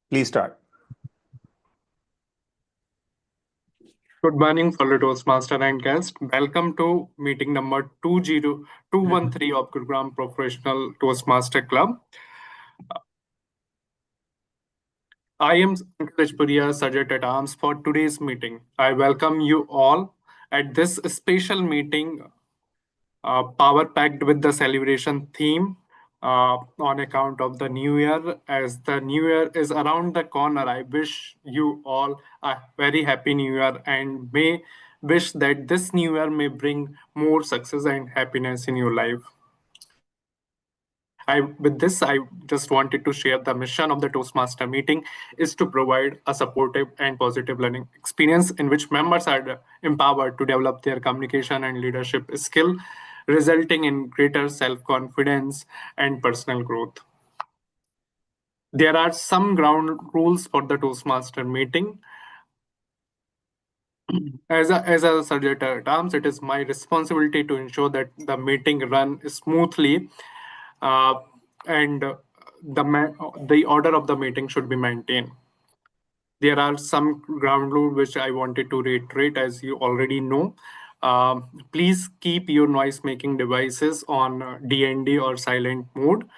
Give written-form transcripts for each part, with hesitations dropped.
Please start. Good morning, fellow Toastmaster and guest. Welcome to meeting number 20213 of Gurugram Professional Toastmaster Club. I am Krishpuria, Sergeant at Arms for today's meeting. I welcome you all at this special meeting, power packed with the celebration theme on account of the new year. As the new year is around the corner, I wish you all a very happy new year and may wish that this new year may bring more success and happiness in your life. With this, I just wanted to share the mission of the Toastmaster meeting is to provide a supportive and positive learning experience in which members are empowered to develop their communication and leadership skill, resulting in greater self-confidence and personal growth. There are some ground rules for the Toastmaster meeting. As a subject at arms, it is my responsibility to ensure that the meeting run smoothly, uh, and the order of the meeting should be maintained. There are some ground rules which I wanted to reiterate, as you already know. Please keep your noise making devices on DND or silent mode.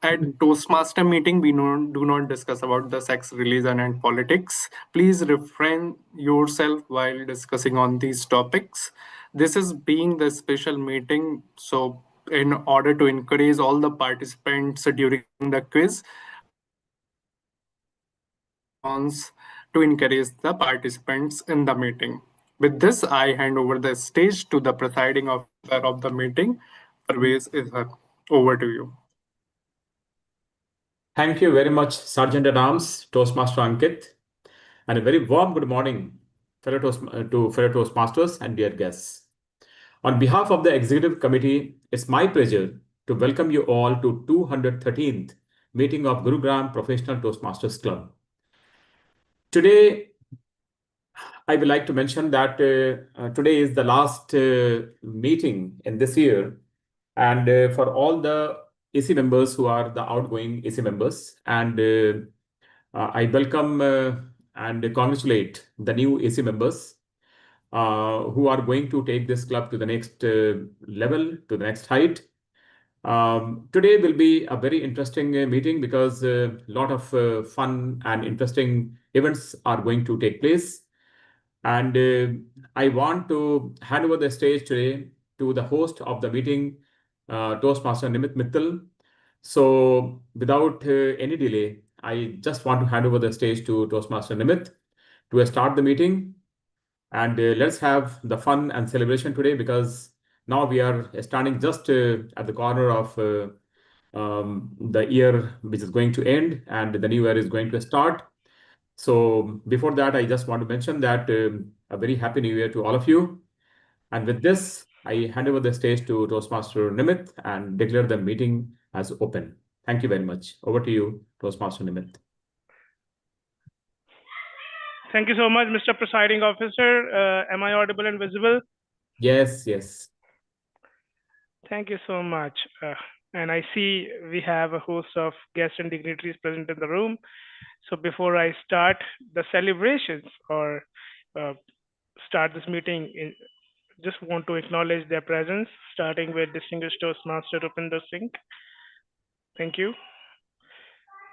At Toastmaster meeting, we do not discuss about the sex, religion, and politics. Please refrain yourself while discussing on these topics. This is being the special meeting, so in order to encourage all the participants during the quiz, response to encourage the participants in the meeting. With this, I hand over the stage to the presiding officer of the meeting. Parvez, over to you. Thank you very much, Sergeant at Arms, Toastmaster Ankit, and a very warm good morning fellow Toastmasters and dear guests. On behalf of the Executive Committee, it's my pleasure to welcome you all to 213th meeting of Gurugram Professional Toastmasters Club. Today, I would like to mention that today is the last meeting in this year, and for all the AC members who are the outgoing AC members, and I welcome and congratulate the new AC members who are going to take this club to the next level, to the next height. Today will be a very interesting meeting because a lot of fun and interesting events are going to take place. And I want to hand over the stage today to the host of the meeting, Toastmaster Nimit Mittal. So without any delay, I just want to hand over the stage to Toastmaster Nimit to start the meeting. And let's have the fun and celebration today because now we are standing just at the corner of the year which is going to end and the new year is going to start. So before that, I just want to mention that a very happy new year to all of you. And with this, I hand over the stage to Toastmaster Nimit and declare the meeting as open. Thank you very much. Over to you, Toastmaster Nimit. Thank you so much, Mr. Presiding Officer. Am I audible and visible? Yes, yes. Thank you so much. And I see we have a host of guests and dignitaries present in the room. So before I start the celebrations or start this meeting, just want to acknowledge their presence, starting with distinguished Toastmaster Rupinder Singh. Thank you.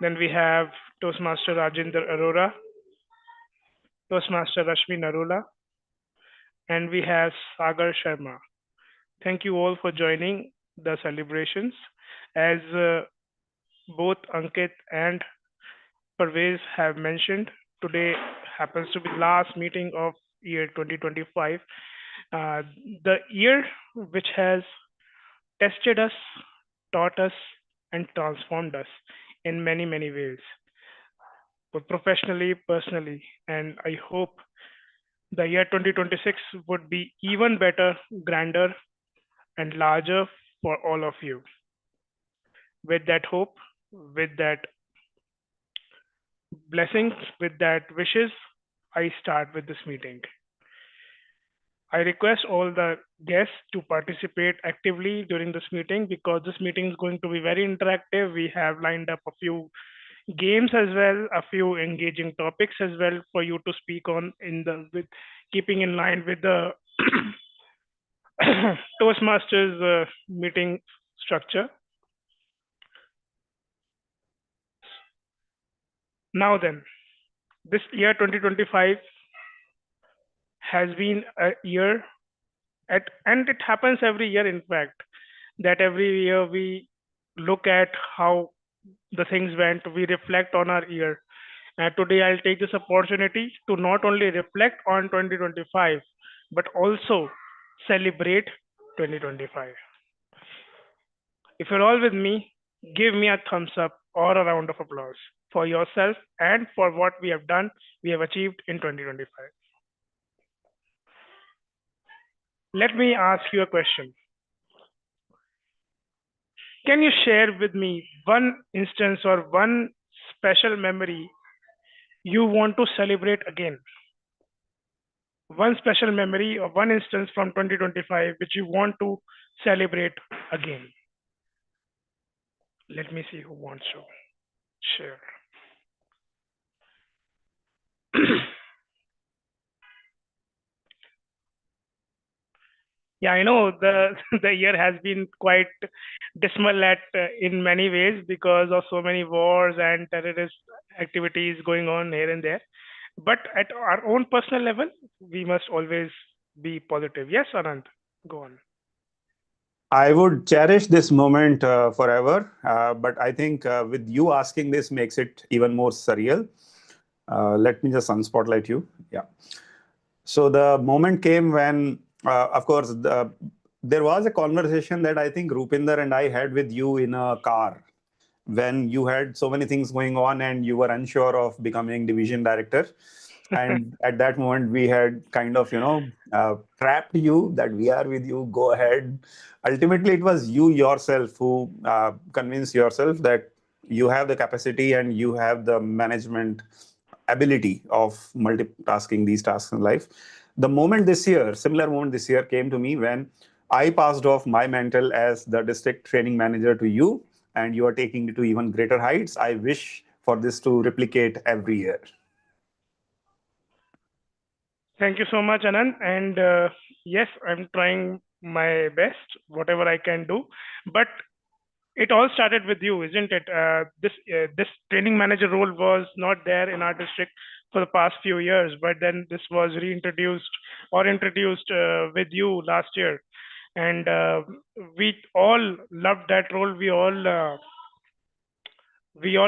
Then we have Toastmaster Rajinder Arora, Toastmaster Rashmi Narula, and we have Sagar Sharma. Thank you all for joining the celebrations. As both Ankit and Parvez have mentioned, today happens to be the last meeting of year 2025. The year which has tested us, taught us, and transformed us in many, many ways, both professionally, personally, and I hope the year 2026 would be even better, grander, and larger for all of you. With that hope, with that blessings, with that wishes, I start with this meeting. I request all the guests to participate actively during this meeting because this meeting is going to be very interactive. We have lined up a few games as well, a few engaging topics as well for you to speak on in the with keeping in line with the Toastmasters meeting structure. Now then, this year 2025 has been a year and it happens every year, in fact, that every year we look at how the things went, we reflect on our year. And today I'll take this opportunity to not only reflect on 2025, but also celebrate 2025. If you're all with me, give me a thumbs up or a round of applause for yourself and for what we have done, we have achieved in 2025. Let me ask you a question. Can you share with me one instance or one special memory you want to celebrate again? One special memory or one instance from 2025 which you want to celebrate again. Let me see who wants to share. Yeah, I know the the year has been quite dismal at in many ways because of so many wars and terrorist activities going on here and there. But at our own personal level, we must always be positive. Yes, Anand, go on. I would cherish this moment forever, but I think with you asking this makes it even more surreal. Let me just unspotlight you. Yeah. So the moment came when, of course, there was a conversation that I think Rupinder and I had with you in a car when you had so many things going on and you were unsure of becoming division director. And at that moment, we had kind of, trapped you that we are with you, go ahead. Ultimately, it was you yourself who convinced yourself that you have the capacity and you have the management ability of multitasking these tasks in life. The moment this year, similar moment this year came to me when I passed off my mantle as the district training manager to you, and you are taking it to even greater heights. I wish for this to replicate every year. Thank you so much, Anand. And yes, I'm trying my best, whatever I can do. But it all started with you, isn't it? This training manager role was not there in our district for the past few years, but then this was reintroduced or introduced with you last year, and we all loved that role. We all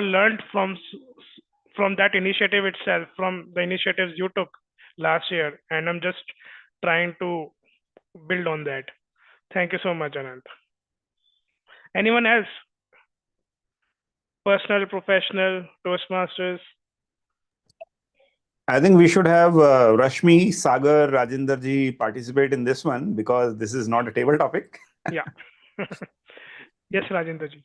learned from that initiative itself, from the initiatives you took last year, and I'm just trying to build on that. Thank you so much, Anand. Anyone else? Personal, professional, Toastmasters. I think we should have Rashmi, Sagar, Rajinder ji participate in this one because this is not a table topic. Yeah. Yes, Rajendra ji.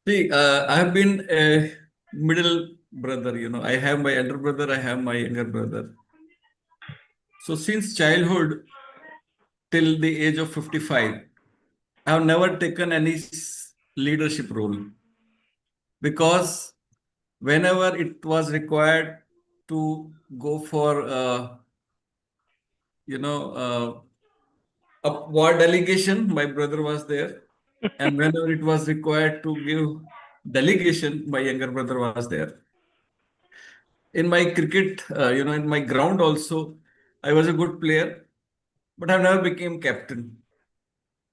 See, I have been a middle brother, I have my elder brother, I have my younger brother. So since childhood till the age of 55, I have never taken any leadership role because whenever it was required to go for, a war delegation, my brother was there. And whenever it was required to give delegation, my younger brother was there. In my cricket, in my ground also, I was a good player, but I never became captain.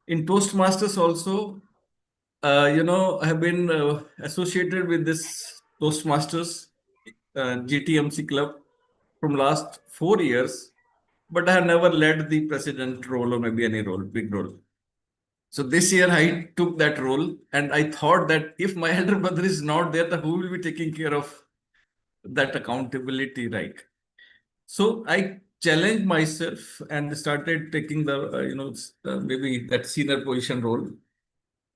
In Toastmasters also, I have been associated with this Toastmasters GTMC club from last 4 years, but I have never led the president role or maybe any role, big role. So this year I took that role, and I thought that if my elder brother is not there, then who will be taking care of that accountability, right? So I challenged myself and started taking the, maybe that senior position role.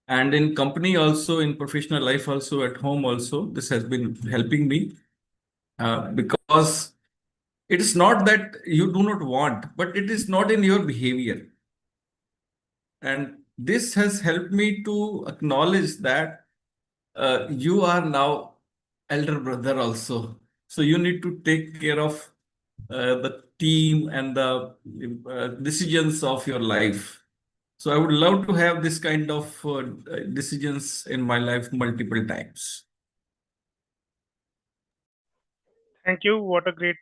And in company also, in professional life also, at home also, this has been helping me because it is not that you do not want, but it is not in your behavior. And this has helped me to acknowledge that you are now elder brother also. So you need to take care of the team and the decisions of your life. So I would love to have this kind of decisions in my life multiple times. Thank you. What a great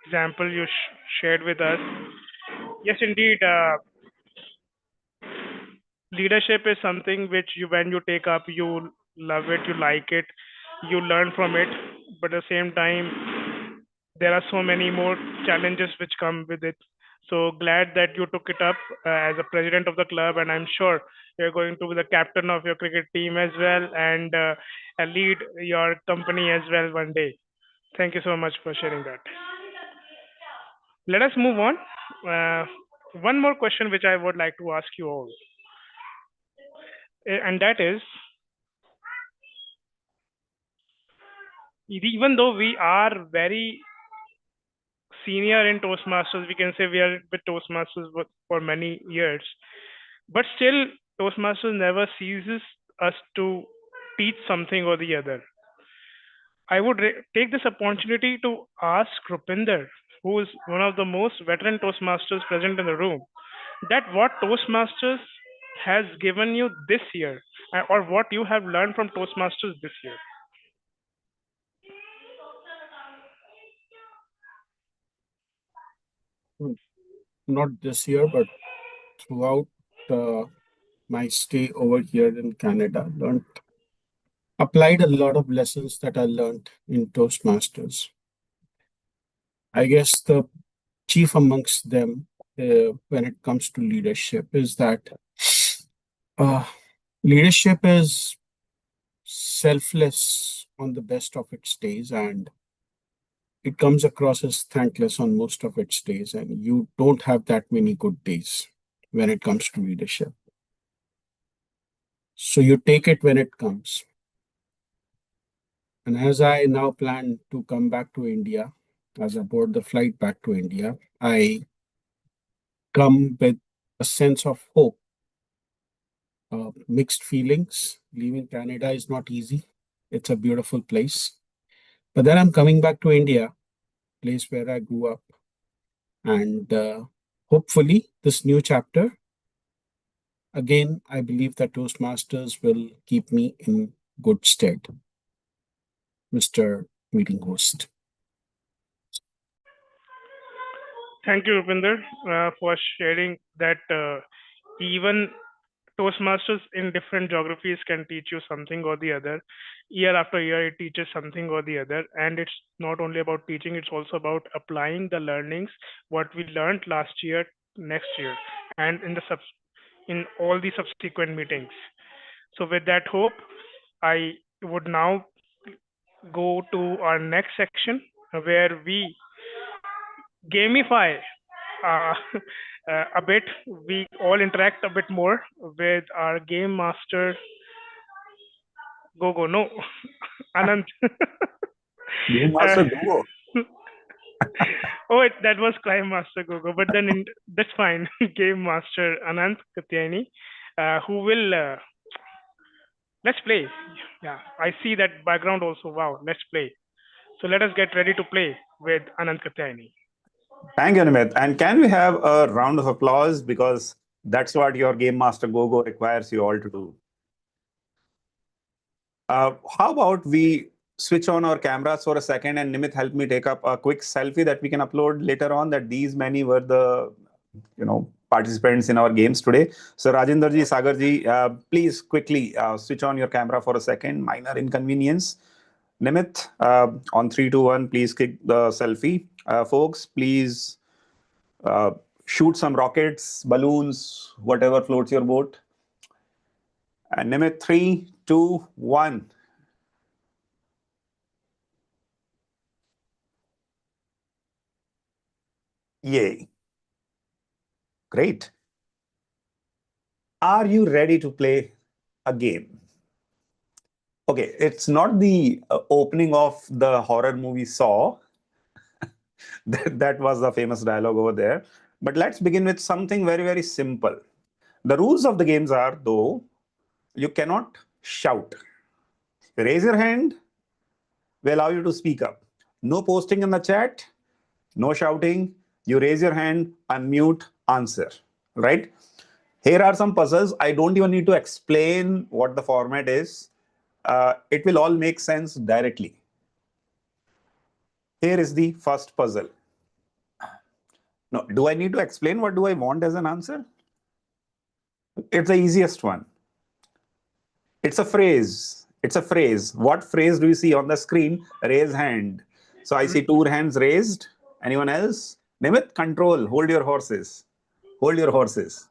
example you shared with us. Yes, indeed. Leadership is something which you, when you take up, you love it, you like it, you learn from it. But at the same time, there are so many more challenges which come with it. So glad that you took it up as a president of the club, and I'm sure you're going to be the captain of your cricket team as well, and lead your company as well one day. Thank you so much for sharing that. Let us move on. Uh, one more question which I would like to ask you all, and that is, even though we are very senior in Toastmasters, we can say we are with Toastmasters for many years, but still, Toastmasters never ceases us to teach something or the other. I would take this opportunity to ask Rupinder, who is one of the most veteran Toastmasters present in the room, that what Toastmasters has given you this year, or what you have learned from Toastmasters this year. Not this year, but throughout my stay over here in Canada, applied a lot of lessons that I learned in Toastmasters. I guess the chief amongst them, when it comes to leadership, is that uh, leadership is selfless on the best of its days, and it comes across as thankless on most of its days, and you don't have that many good days when it comes to leadership. So you take it when it comes. And as I now plan to come back to India, as I board the flight back to India, I come with a sense of hope, mixed feelings. Leaving Canada is not easy. It's a beautiful place. But then I'm coming back to India, place where I grew up. And hopefully, this new chapter, again, I believe that Toastmasters will keep me in good stead, Mr. Meeting Host. Thank you, Rupinder, for sharing that even Toastmasters in different geographies can teach you something or the other. Year after year, it teaches something or the other. And it's not only about teaching, it's also about applying the learnings, what we learned last year, next year, and in all the subsequent meetings. So with that hope, I would now go to our next section where we gamify uh, a bit. We all interact a bit more with our game master. Go, no, Anand. Game Master Gogo. Oh, that was Crime Master Gogo, but then that's fine. Game Master Anand Katyani, who will let's play. Yeah, I see that background also. Wow, let's play. So let us get ready to play with Anand Katyani. Thank you, Nimit. And can we have a round of applause, because that's what your Game Master Gogo requires you all to do. How about we switch on our cameras for a second, and Nimit help me take up a quick selfie that we can upload later on, that these many were the participants in our games today. So Rajinder ji, Sagar ji, please quickly switch on your camera for a second. Minor inconvenience. Nimit, on 3, 2, 1, please kick the selfie. Folks, please shoot some rockets, balloons, whatever floats your boat. And Nimit, 3, 2, 1. Yay. Great. Are you ready to play a game? Okay, it's not the opening of the horror movie Saw. That was the famous dialogue over there. But let's begin with something very, very simple. The rules of the games are, though, you cannot shout. Raise your hand. We allow you to speak up. No posting in the chat. No shouting. You raise your hand, unmute, answer. Right? Here are some puzzles. I don't even need to explain what the format is. It will all make sense directly. Here is the first puzzle. Now, do I need to explain what do I want as an answer? It's the easiest one. It's a phrase. It's a phrase. What phrase do you see on the screen? Raise hand. So I see 2 hands raised. Anyone else? Nimit, control. Hold your horses. Hold your horses.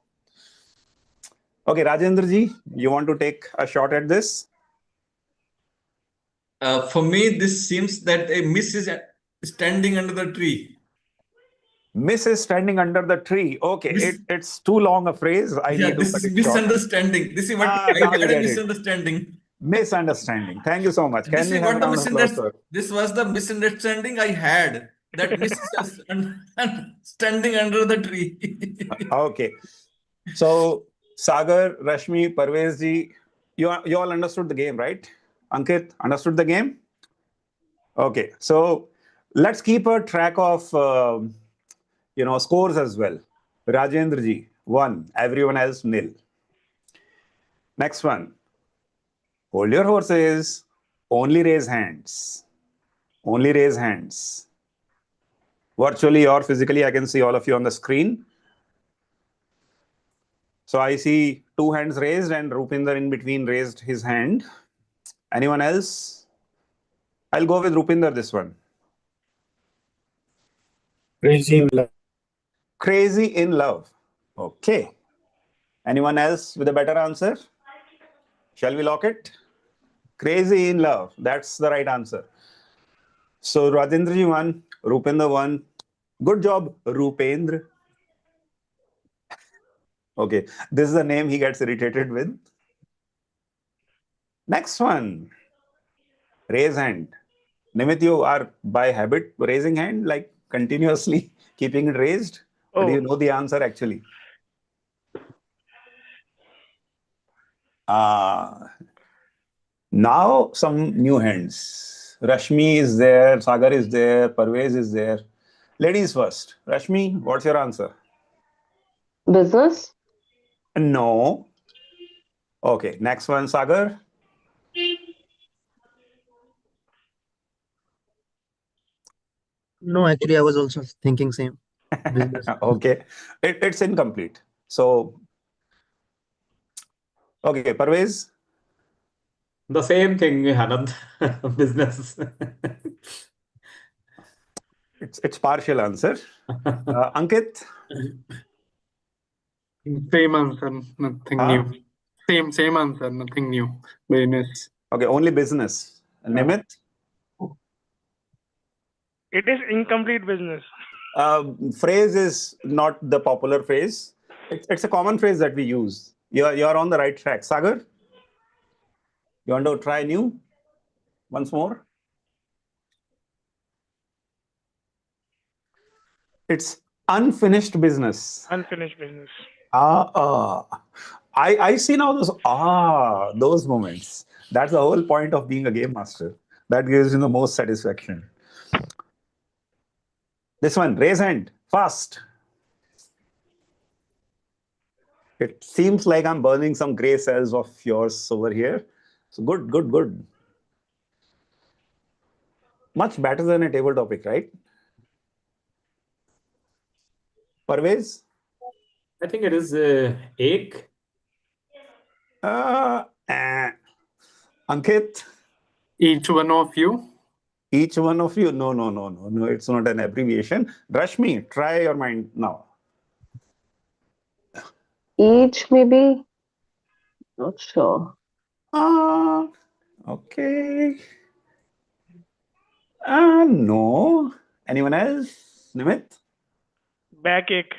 Okay, Rajendra ji, you want to take a shot at this? For me, this seems that a miss is standing under the tree. Miss is standing under the tree. Okay, Miss- it's too long a phrase. I Yeah, need to this cut is it short. misunderstanding. This is what I Now you had a get it. misunderstanding. Misunderstanding. Thank you so much. This Can is we have what a the round of applause for? This was the misunderstanding I had. That miss is standing under the tree. Okay. So, Sagar, Rashmi, Parvez ji, you all understood the game, right? Ankit, understood the game? Okay. So, let's keep a track of, scores as well. Rajendra ji, 1. Everyone else, nil. Next one. Hold your horses. Only raise hands. Only raise hands. Virtually or physically, I can see all of you on the screen. So I see 2 hands raised and Rupinder in between raised his hand. Anyone else? I'll go with Rupinder this one. Crazy in love. Crazy in love. Okay. Anyone else with a better answer? Shall we lock it? Crazy in love. That's the right answer. So Rajendra ji 1, Rupinder 1. Good job, Rupendra. Okay, this is the name he gets irritated with. Next one. Raise hand. Nimit, you are by habit raising hand, like continuously keeping it raised? Or do you know the answer actually? Now some new hands. Rashmi is there, Sagar is there, Parvez is there. Ladies first. Rashmi, what's your answer? Business? No. Okay, next one, Sagar. No, actually, I was also thinking same. Business. Okay, it's incomplete. So, okay, Parvez. The same thing, Anand. Business. It's partial answer. Ankit. Same answer, nothing new. Same answer, nothing new. Business. Okay, only business. Nimit. It is incomplete business. Phrase is not the popular phrase. It's a common phrase that we use. You're on the right track. Sagar, you want to try new once more? It's unfinished business. Unfinished business. I see now those moments. That's the whole point of being a game master. That gives you the most satisfaction. This one, raise hand, fast. It seems like I'm burning some gray cells of yours over here. So good. Much better than a table topic, right? Parvez? I think it is ache. Ankit? Each one of you. Each one of you? No, it's not an abbreviation. Rashmi, try your mind now. Each, maybe? Not sure. Okay. No. Anyone else? Nimit? Backache.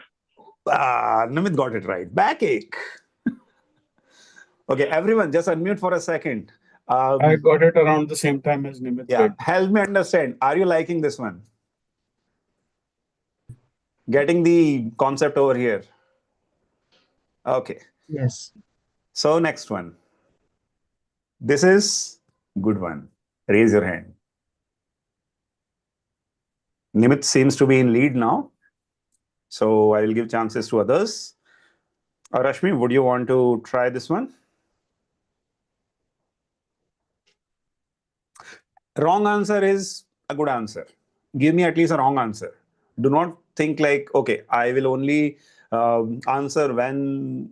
Nimit got it right. Backache. Okay, everyone, just unmute for a second. I got it around the same time as Nimit Yeah, did. help me understand. Are you liking this one? Getting the concept over here? Okay. Yes. So next one. This is Good one. Raise your hand. Nimit seems to be in lead now. So I will give chances to others. Rashmi, would you want to try this one? Wrong answer is a good answer. Give me at least a wrong answer. Do not think like, okay, I will only answer when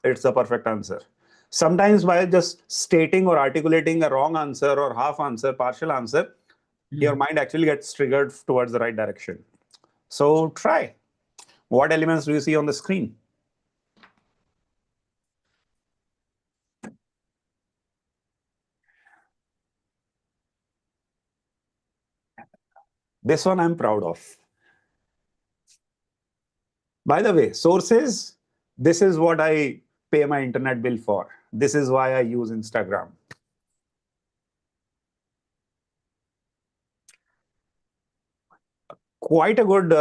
it's the perfect answer. Sometimes by just stating or articulating a wrong answer or half answer, partial answer, your mind actually gets triggered towards the right direction. So try. What elements do you see on the screen? This one I'm proud of. By the way, sources, this is what I pay my internet bill for. This is why I use Instagram. Quite a good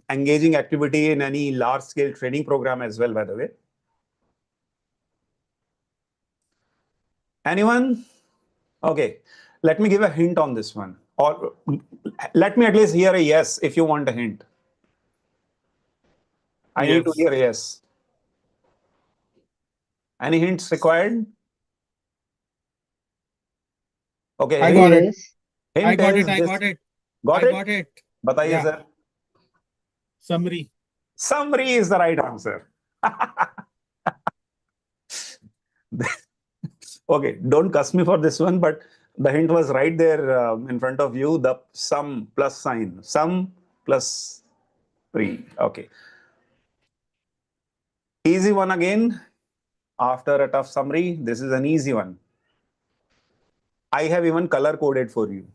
engaging activity in any large scale training program as well, by the way. Anyone? Okay, let me give a hint on this one. Or let me at least hear a yes if you want a hint. I need to Yes. hear a yes. Any hints required? Okay, I hint, got it. Yes. hint I got is it. I this. got it. Got I it? got it. Bataiye, Yeah. sir. Summary. Summary is the right answer. Okay, don't cuss me for this one, but the hint was right there in front of you. The sum plus sign. Sum plus 3. Okay. Easy one again. After a tough summary, this is an easy one. I have even color coded for you.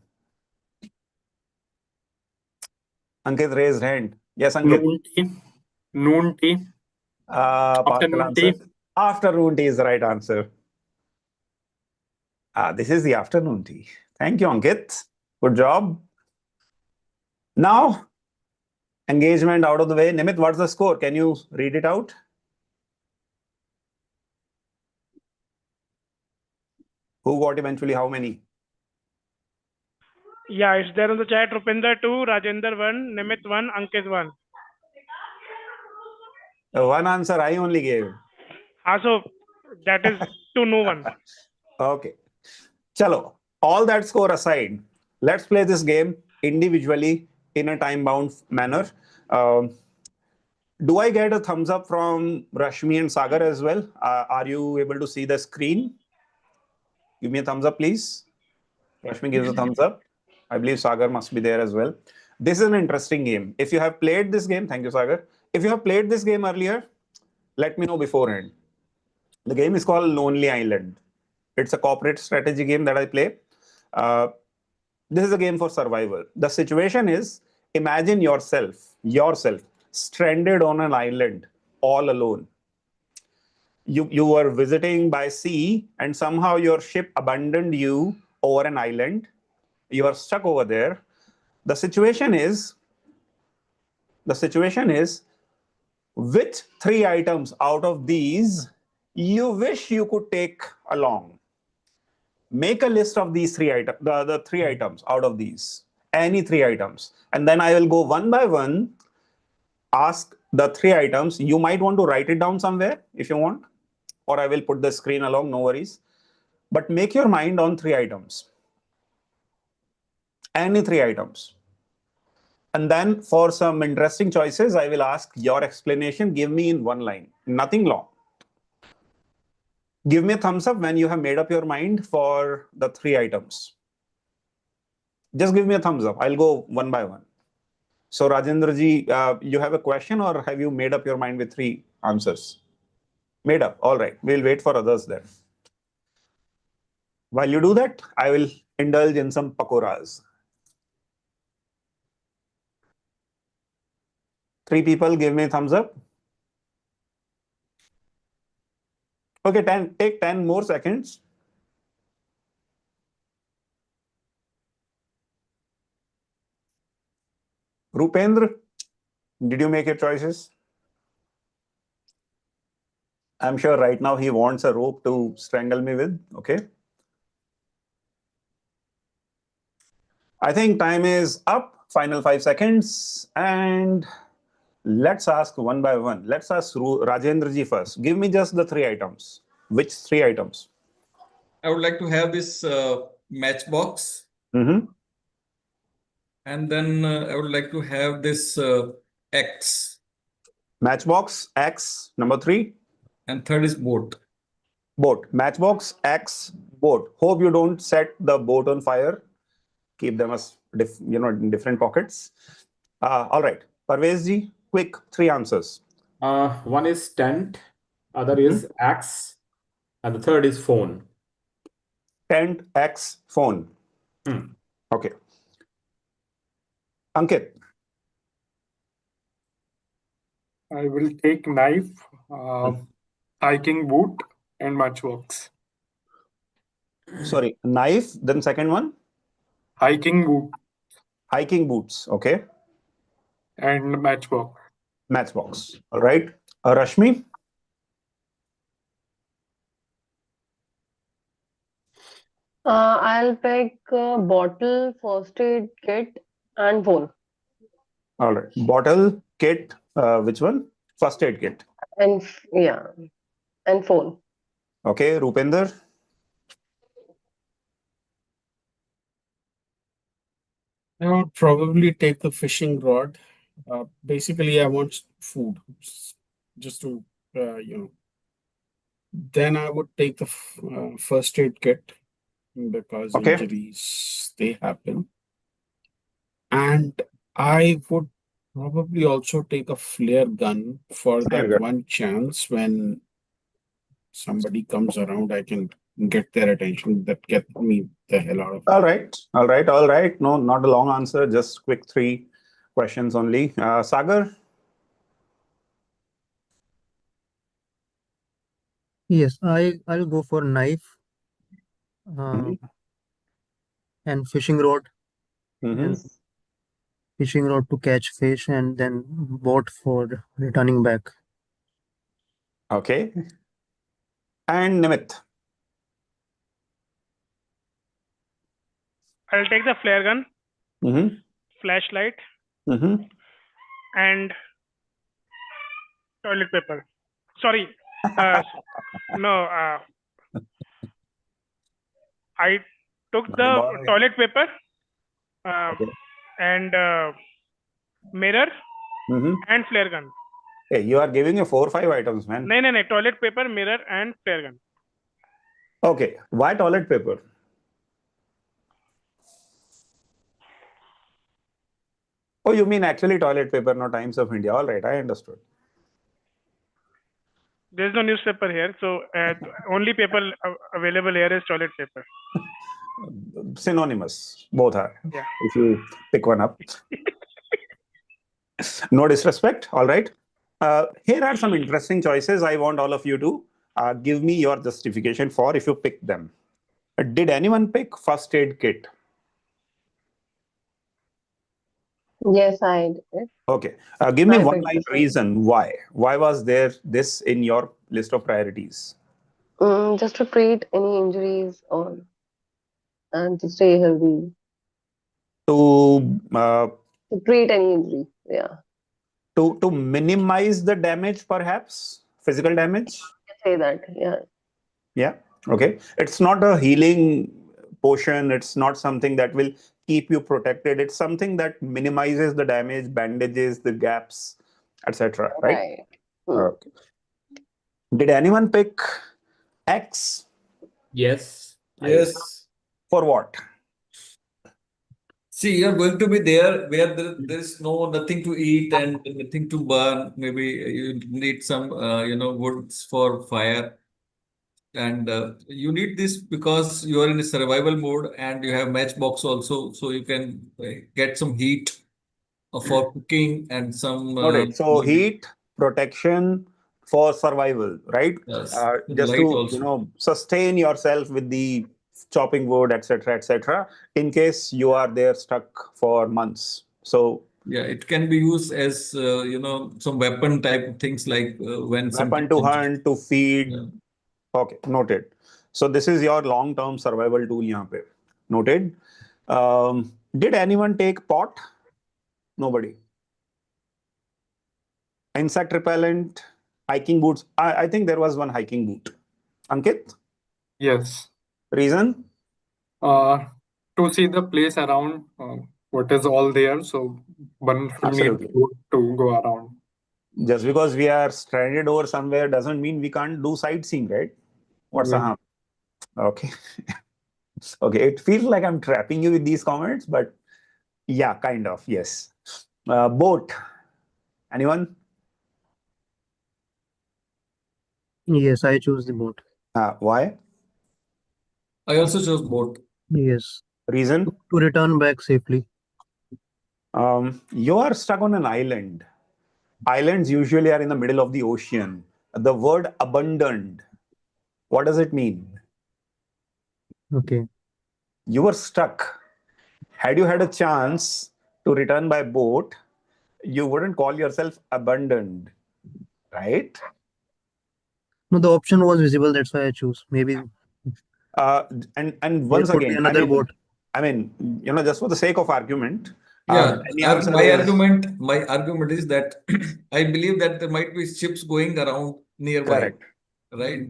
Ankit raised hand. Yes, Ankit. Noon tea. Noon tea. Partial Afternoon answer. tea. Afternoon tea is the right answer. This is the afternoon tea. Thank you, Ankit. Good job. Now, engagement out of the way. Nimit, what's the score? Can you read it out? Who got eventually how many? Yeah, it's there on the chat. Rupinder 2, Rajender 1, Nimit 1, Ankit 1. One answer I only gave. So that is to no one. Okay. Chalo. All that score aside, let's play this game individually in a time-bound manner. Do I get a thumbs up from Rashmi and Sagar as well? Are you able to see the screen? Give me a thumbs up, please. Rashmi gives a thumbs up. I believe Sagar must be there as well. This is an interesting game. If you have played this game, thank you, Sagar. If you have played this game earlier, let me know beforehand. The game is called Lonely Island. It's a corporate strategy game that I play. Uh, this is a game for survival. The situation is, imagine yourself stranded on an island all alone. You were visiting by sea and somehow your ship abandoned you over an island. You are stuck over there. The situation is which 3 items out of these you wish you could take along? Make a list of these 3 items, the 3 items out of these, any 3 items. And then I will go one by one, ask the 3 items. You might want to write it down somewhere if you want, or I will put the screen along, no worries. But make your mind on 3 items. Any 3 items. And then for some interesting choices, I will ask your explanation. Give me in one line, nothing long. Give me a thumbs up when you have made up your mind for the 3 items. Just give me a thumbs up. I'll go one by one. So Rajendra ji, you have a question or have you made up your mind with 3 answers? Made up. All right. We'll wait for others then. While you do that, I will indulge in some pakoras. 3 people give me a thumbs up. Okay, take 10 more seconds. Rupendra, did you make your choices? I'm sure right now he wants a rope to strangle me with. Okay. I think time is up. Final 5 seconds. And let's ask one by one. Let's ask Rajendra ji first. Give me just the 3 items. Which 3 items? I would like to have this matchbox, Mm-hmm. and then I would like to have this X, Matchbox, X. Number 3. and third is boat. Boat. Matchbox, X, boat. Hope you don't set the boat on fire. Keep them as in different pockets. All right. Parvez ji, quick 3 answers. One is tent, other is axe, and the third is phone. Tent, X, phone. Okay. Ankit. I will take knife, hiking boot, and matchbox. Sorry, knife. Then second one, Hiking boot hiking boots. Okay. and matchbox. Matchbox. All right. Rashmi. I'll pick bottle, first aid kit, and phone. All right. Bottle, kit. Which one? First aid kit. And yeah, and phone. Okay. Rupinder. I would probably take the fishing rod. Basically, I want food, just to Then I would take the first aid kit because Okay. injuries they happen, and I would probably also take a flare gun for Flare that gun. one chance when somebody comes around, I can get their attention. That get me the hell out of All here. right. All right. All right. No, not a long answer. Just quick 3 questions only. Sagar. Yes, I'll go for knife, and fishing rod, Mm-hmm. and fishing rod to catch fish, and then boat for returning back. Okay. And Nimit. I'll take the flare gun, Mm-hmm. flashlight, Mm-hmm. and toilet paper. Sorry, no. I took the Boy. toilet paper Okay. and mirror Mm-hmm. and flare gun. Hey, you are giving me 4 or 5 items, man. No. Toilet paper, mirror, and flare gun. Okay. Why toilet paper? Oh, you mean actually toilet paper, not Times of India. All right, I understood. There's no newspaper here, so only paper available here is toilet paper. Synonymous. Both are. Yeah. If you pick one up. No disrespect. All right. Here are some interesting choices. I want all of you to give me your justification for if you pick them. Did anyone pick first aid kit? Yes, I did. Okay. Give me I one picked line the same. reason why. Why was there this in your list of priorities? Just to treat any injuries or and to stay healthy. To To treat any injury. Yeah. to minimize the damage, perhaps physical damage. Say that. Yeah. Yeah. Okay. It's not a healing potion. It's not something that will keep you protected. It's something that minimizes the damage, bandages the gaps, etc. Right? Right. Okay. Did anyone pick X? Yes. Yes. For what? See, you're going to be there where there is nothing to eat and nothing to burn. Maybe you need some woods for fire, and you need this because you are in a survival mode and you have matchbox also, so you can get some heat for cooking and some Noted. So heat, protection for survival, right? yes, Just light to also. sustain yourself with the chopping wood, etc., in case you are there stuck for months. So Yeah, it can be used as some weapon type things like when something. weapon to hunt, to feed. Yeah. Okay, noted. So this is your long-term survival tool. Yahan pe. Noted. Did anyone take pot? Nobody. Insect repellent, hiking boots. I think there was one hiking boot. Ankit, Yes. reason? Uh, to see the place around, what is all there. So one should need Absolutely. to go around. Just because we are stranded over somewhere doesn't mean we can't do sightseeing, right? What's the Right. harm? Okay. Okay. It feels like I'm trapping you with these comments, but yeah, kind of. Yes. Boat. Anyone? Yes, I choose the boat. Why? I also chose boat. Yes, Reason? to return back safely. You are stuck on an island. Islands usually are in the middle of the ocean. The word abandoned, what does it mean? Okay. You were stuck. Had you had a chance to return by boat, you wouldn't call yourself abandoned, right? No, the option was visible. That's why I choose. Maybe Uh, and there once could be again, another boat. just for the sake of argument, Yeah, any answer my is argument is that I believe that there might be ships going around nearby, correct. right?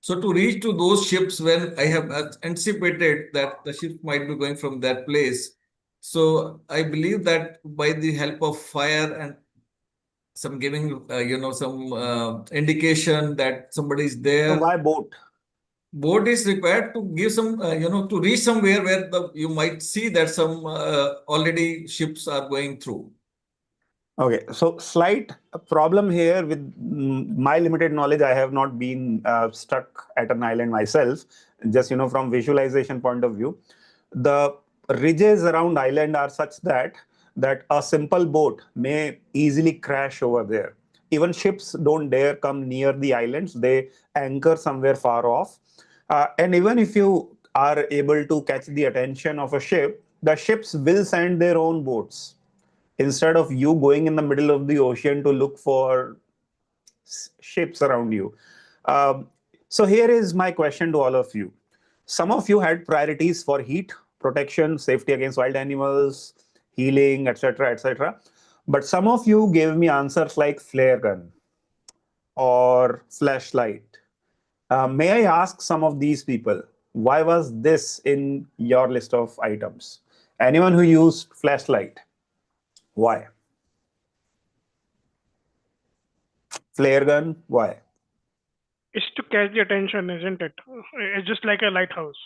So to reach to those ships when I have anticipated that the ships might be going from that place, so I believe that by the help of fire and some giving, some indication that somebody is So there, why boat? boat is required to give some, to reach somewhere where you might see that some already ships are going through. Okay, so slight problem here with my limited knowledge. I have not been stuck at an island myself. Just from visualization point of view, the ridges around island are such that a simple boat may easily crash over there. Even ships don't dare come near the islands; they anchor somewhere far off. And even if you are able to catch the attention of a ship, the ships will send their own boats instead of you going in the middle of the ocean to look for ships around you. Um, so here is my question to all of you. Some of you had priorities for heat, protection, safety against wild animals, healing, etc., etc. But some of you gave me answers like flare gun or flashlight. May I ask some of these people, why was this in your list of items? Anyone who used flashlight, why? Flare gun, why? It's to catch the attention, isn't it? It's just like a lighthouse.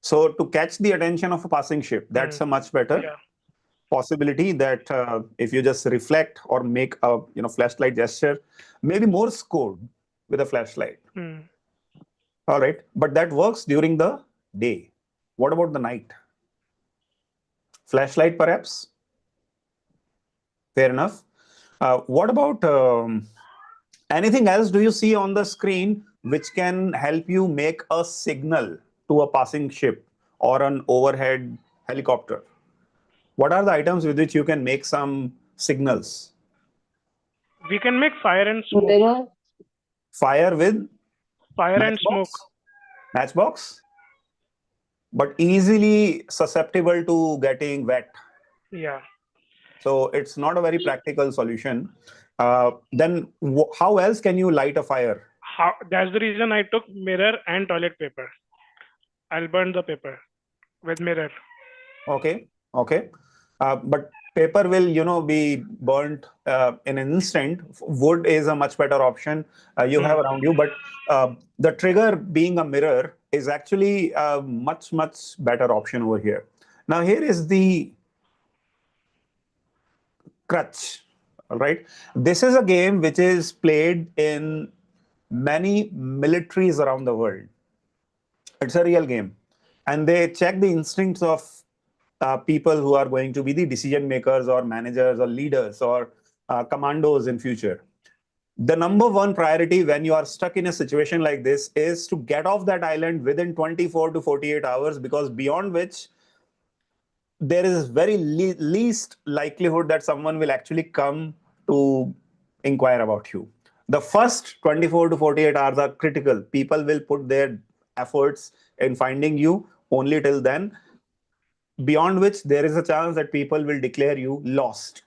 So to catch the attention of a passing ship, that's a much better Yeah. possibility that if you just reflect or make a flashlight gesture, maybe Morse code with a flashlight. All right, but that works during the day. What about the night? Flashlight, perhaps. Fair enough. What about anything else? Do you see on the screen which can help you make a signal to a passing ship or an overhead helicopter? What are the items with which you can make some signals? We can make fire and smoke. Mirror. Fire with Fire and smoke. matchbox, but easily susceptible to getting wet. Yeah. So it's not a very practical solution. Then how else can you light a fire? That's the reason I took mirror and toilet paper. I'll burn the paper with mirror. Okay. But paper will be burnt in an instant. Wood is a much better option you have around you, but the trigger being a mirror is actually a much better option over here. Now here is the crutch. All right, this is a game which is played in many militaries around the world. It's a real game, and they check the instincts of people who are going to be the decision makers or managers or leaders or commandos in future. The number one priority when you are stuck in a situation like this is to get off that island within 24 to 48 hours, because beyond which there is very least likelihood that someone will actually come to inquire about you. The first 24 to 48 hours are critical. People will put their efforts in finding you. only till then, beyond which there is a chance that people will declare you lost.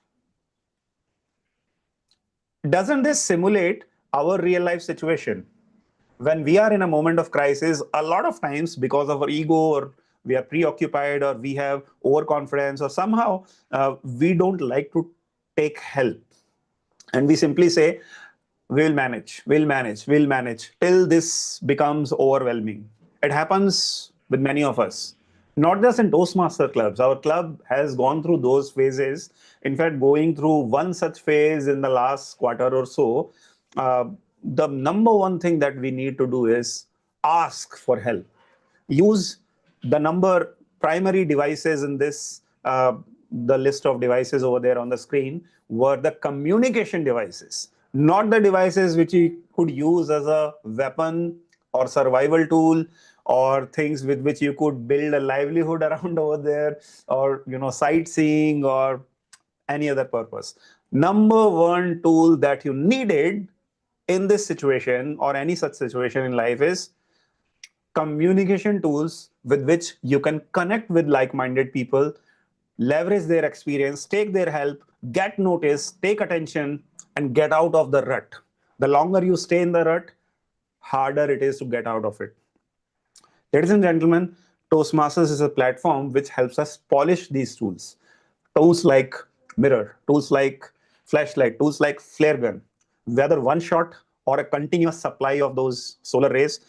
Doesn't this simulate our real life situation? When we are in a moment of crisis, a lot of times because of our ego, or we are preoccupied, or we have overconfidence, or somehow we don't like to take help. And we simply say, we'll manage till this becomes overwhelming. It happens with many of us, not just in Toastmaster clubs. Our club has gone through those phases. In fact, going through one such phase in the last quarter or so. The number one thing that we need to do is ask for help. Use the number primary devices in this, the list of devices over there on the screen were the communication devices, not the devices which you could use as a weapon or survival tool, or things with which you could build a livelihood around over there, or sightseeing or any other purpose. Number one tool that you needed in this situation or any such situation in life is communication tools with which you can connect with like-minded people, leverage their experience, take their help, get noticed, take attention, and get out of the rut. The longer you stay in the rut, harder it is to get out of it. Ladies and gentlemen, Toastmasters is a platform which helps us polish these tools. Tools like mirror, tools like flashlight, tools like flare gun, whether one shot or a continuous supply of those solar rays,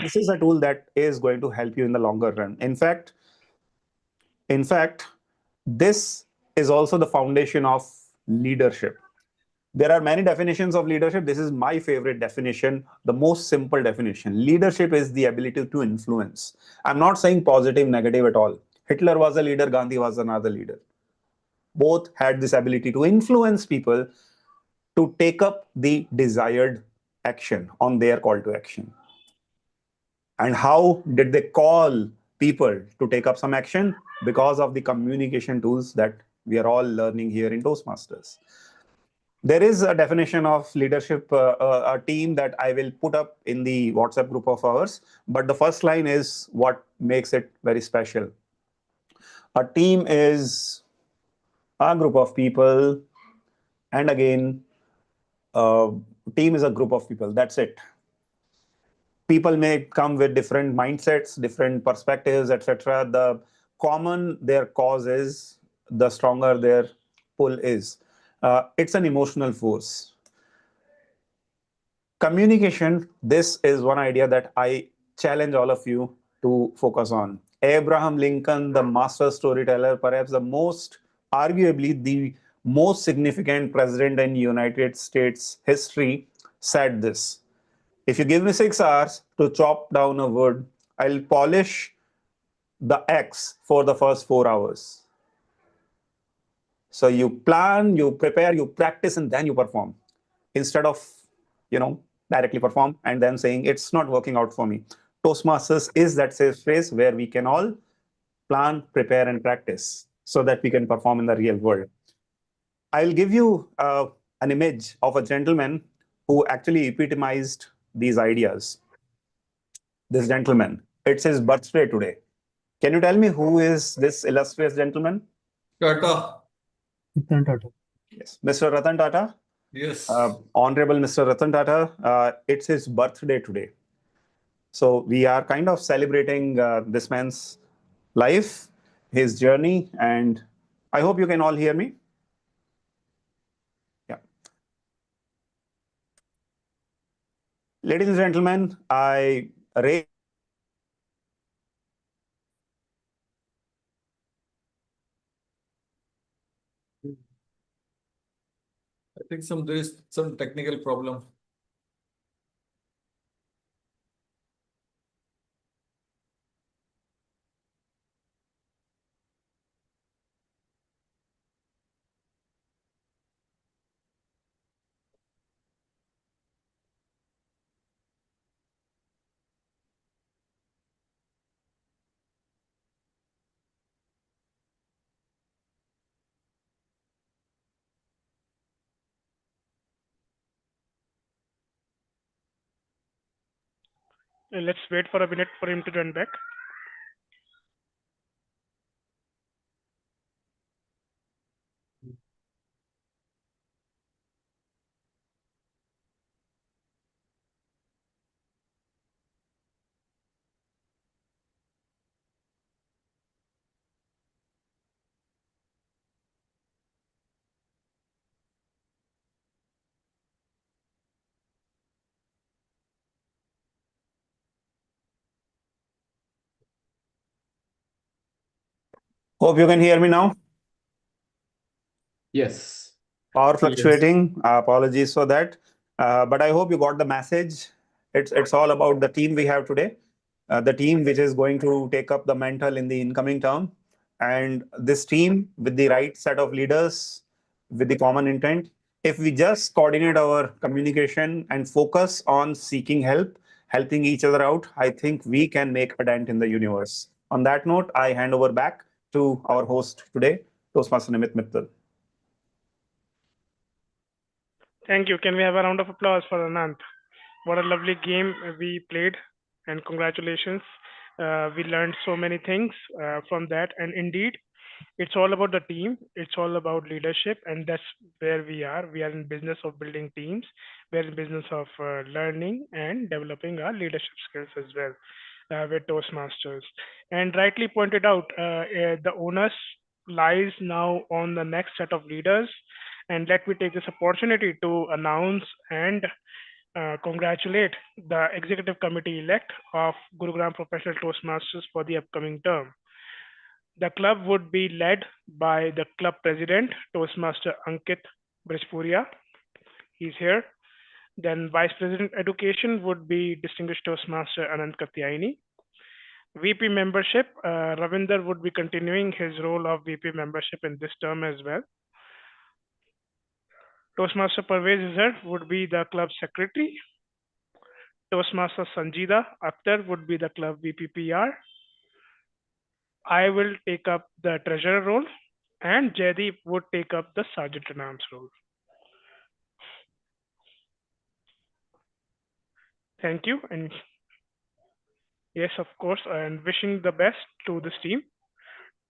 this is a tool that is going to help you in the longer run. In fact, this is also the foundation of leadership. There are many definitions of leadership. This is my favorite definition, the most simple definition. Leadership is the ability to influence. I'm not saying positive, negative at all. Hitler was a leader, Gandhi was another leader. Both had this ability to influence people to take up the desired action on their call to action. And how did they call people to take up some action? Because of the communication tools that we are all learning here in Toastmasters. There is a definition of leadership, a team that I will put up in the WhatsApp group of ours. But the first line is what makes it very special. A team is a group of people, and again, team is a group of people. That's it. People may come with different mindsets, different perspectives, etc. The common their cause is, the stronger their pull is. It's an emotional force. Communication, this is one idea that I challenge all of you to focus on. Abraham Lincoln, the master storyteller, perhaps arguably the most significant president in United States history, said this: if you give me 6 hours to chop down a wood, I'll polish the axe for the first 4 hours. So you plan, you prepare, you practice, and then you perform. Instead of, directly perform and then saying it's not working out for me. Toastmasters is that safe space where we can all plan, prepare, and practice so that we can perform in the real world. I'll give you an image of a gentleman who actually epitomized these ideas. This gentleman, it's his birthday today. Can you tell me who is this illustrious gentleman? Tata. Ratan Tata. Yes, Mr. Ratan Tata. Yes. Honorable Mr. Ratan Tata, it's his birthday today. So we are kind of celebrating this man's life, his journey, and I hope you can all hear me. Yeah. Ladies and gentlemen, I raise I think there is some technical problem. Let's wait for a minute for him to run back. Hope you can hear me now. Yes. Power Yes. fluctuating. Apologies for that. But I hope you got the message. It's all about the team we have today, the team which is going to take up the mantle in the incoming term. And this team, with the right set of leaders, with the common intent, if we just coordinate our communication and focus on seeking help, helping each other out, I think we can make a dent in the universe. On that note, I hand over back to our host today, Toastmaster Nimit Mittal. Thank you. Can we have a round of applause for Anant? What a lovely game we played, and congratulations. We learned so many things from that, and indeed, it's all about the team. It's all about leadership, and that's where we are. We are in business of building teams. We're in business of learning and developing our leadership skills as well with Toastmasters. And rightly pointed out, the onus lies now on the next set of leaders. And let me take this opportunity to announce and congratulate the executive committee elect of Gurugram Professional Toastmasters for the upcoming term. The club would be led by the club president, Toastmaster Ankit Brajpuria. He's here. Then Vice President Education would be Distinguished Toastmaster Anant Katyaini. VP membership, Ravinder would be continuing his role of VP membership in this term as well. Toastmaster Parvez Izhar would be the club secretary. Toastmaster Sanjida Akhtar would be the club VPPR. I will take up the treasurer role, and Jaideep would take up the sergeant at arms role. Thank you, and yes, of course, and wishing the best to this team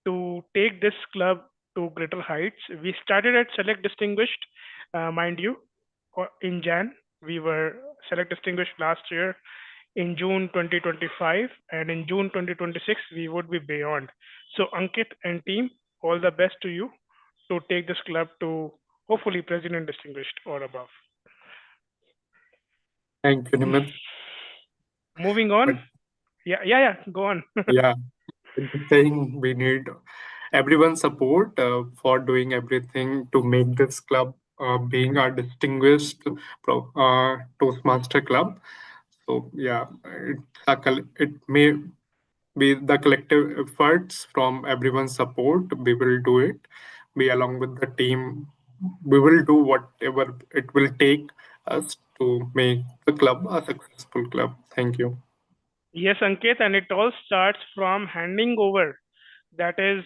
to take this club to greater heights. We started at Select Distinguished, mind you, in Jan. We were Select Distinguished last year in June 2025, and in June 2026, we would be beyond. So, Ankit and team, all the best to you to take this club to hopefully President Distinguished or above. Thank you, Nimit. Moving on. But- Yeah, go on. Yeah, saying we need everyone's support for doing everything to make this club being a distinguished Toastmaster club. So yeah, it may be the collective efforts from everyone's support. We will do it. We along with the team, we will do whatever it will take us to make the club a successful club. Thank you. Yes, Ankit, and it all starts from handing over. That is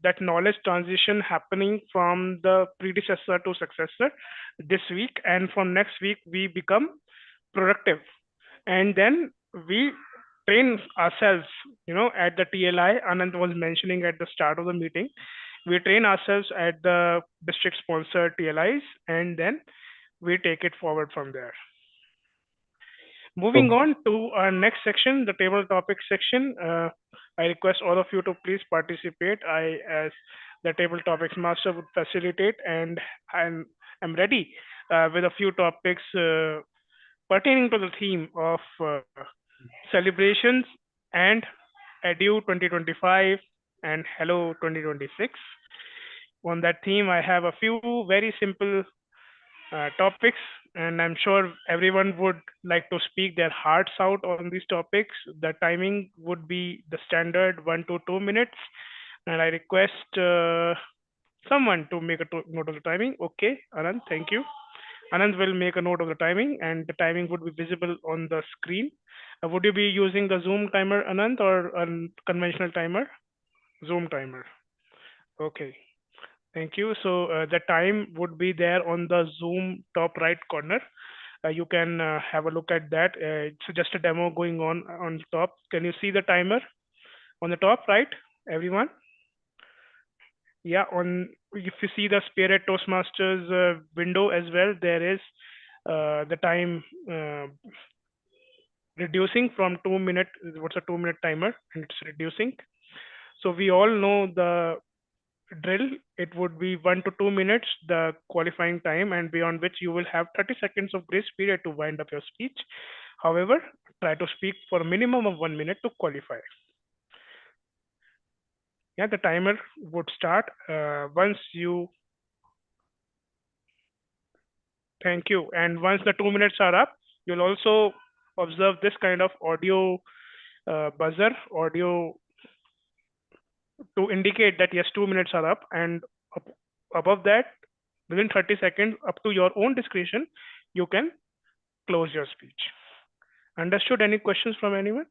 that knowledge transition happening from the predecessor to successor this week, and from next week we become productive, and then we train ourselves. At the TLI, Anand was mentioning at the start of the meeting, we train ourselves at the district-sponsored TLIs, and then we take it forward from there. Moving on to our next section, the table topic section. I request all of you to please participate. I, as the table topics master, would facilitate, and I'm ready with a few topics pertaining to the theme of celebrations and Edu 2025 and Hello 2026. On that theme, I have a few very simple topics, and I'm sure everyone would like to speak their hearts out on these topics. The timing would be the standard 1 to 2 minutes, and I request someone to make a note of the timing. Okay, Anand, thank you. Anand will make a note of the timing, and the timing would be visible on the screen. Would you be using the Zoom timer, Anand, or a conventional timer? Zoom timer. Okay. Thank you. So the time would be there on the Zoom top right corner. You can have a look at that. It's just a demo going on top. Can you see the timer on the top right, everyone? Yeah, if you see the Spirit Toastmasters window as well, there is the time reducing from 2 minute. What's a 2 minute timer? And it's reducing. So we all know the drill. It would be 1 to 2 minutes, the qualifying time, and beyond which you will have 30 seconds of grace period to wind up your speech. However, try to speak for a minimum of 1 minute to qualify. Yeah, the timer would start once you. Thank you. And once the 2 minutes are up, you'll also observe this kind of audio buzzer, audio to indicate that yes, 2 minutes are up, and above that, within 30 seconds, up to your own discretion, you can close your speech. Understood? Any questions from anyone?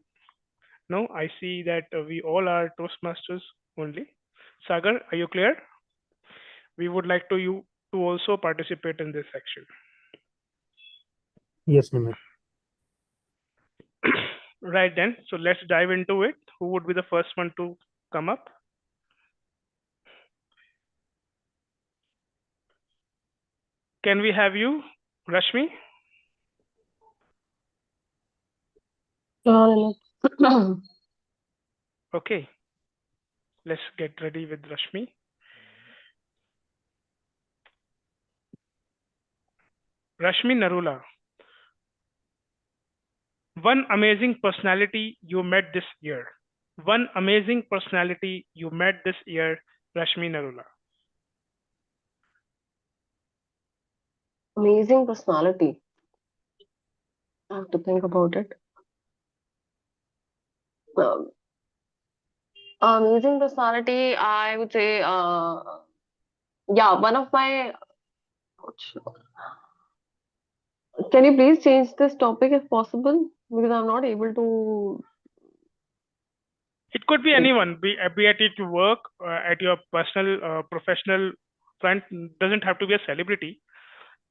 No, I see that we all are Toastmasters only. Sagar, are you clear? We would like you to also participate in this section. Yes, Nimit. Right then, so let's dive into it. Who would be the first one to come up? Can we have you, Rashmi? Okay, let's get ready with Rashmi. Rashmi Narula, one amazing personality you met this year. One amazing personality you met this year, Rashmi Narula. Amazing personality. I have to think about it. Um, Amazing personality, I would say, yeah, one of my. Can you please change this topic if possible? Because I'm not able to. It could be Like, anyone, be at it work, at your personal, professional front. Doesn't have to be a celebrity.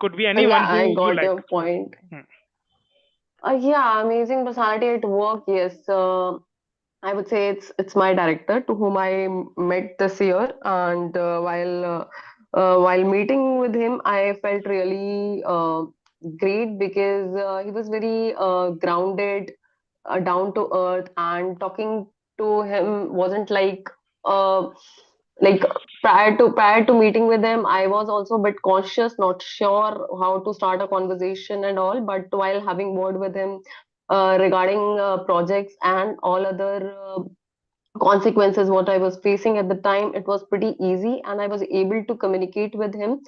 Could be anyone yeah, I who you got like. your point. Hmm. Yeah, amazing personality at work. Yes, I would say it's my director to whom I met this year, and while meeting with him, I felt really great because he was very grounded, down to earth, and talking to him wasn't uh, like prior to meeting with him, I was also a bit cautious, not sure how to start a conversation and all. But while having word with him regarding projects and all other consequences what I was facing at the time, it was pretty easy, and I was able to communicate with him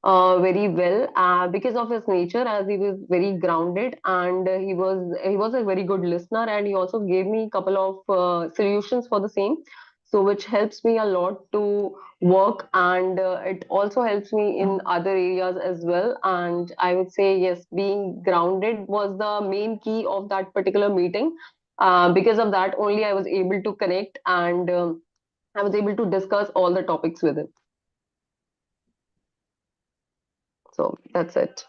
very well because of his nature, as he was very grounded, and he was a very good listener, and he also gave me a couple of solutions for the same, so which helps me a lot to work, and it also helps me in other areas as well. And I would say yes, being grounded was the main key of that particular meeting. Because of that only I was able to connect, and I was able to discuss all the topics with him. So that's it.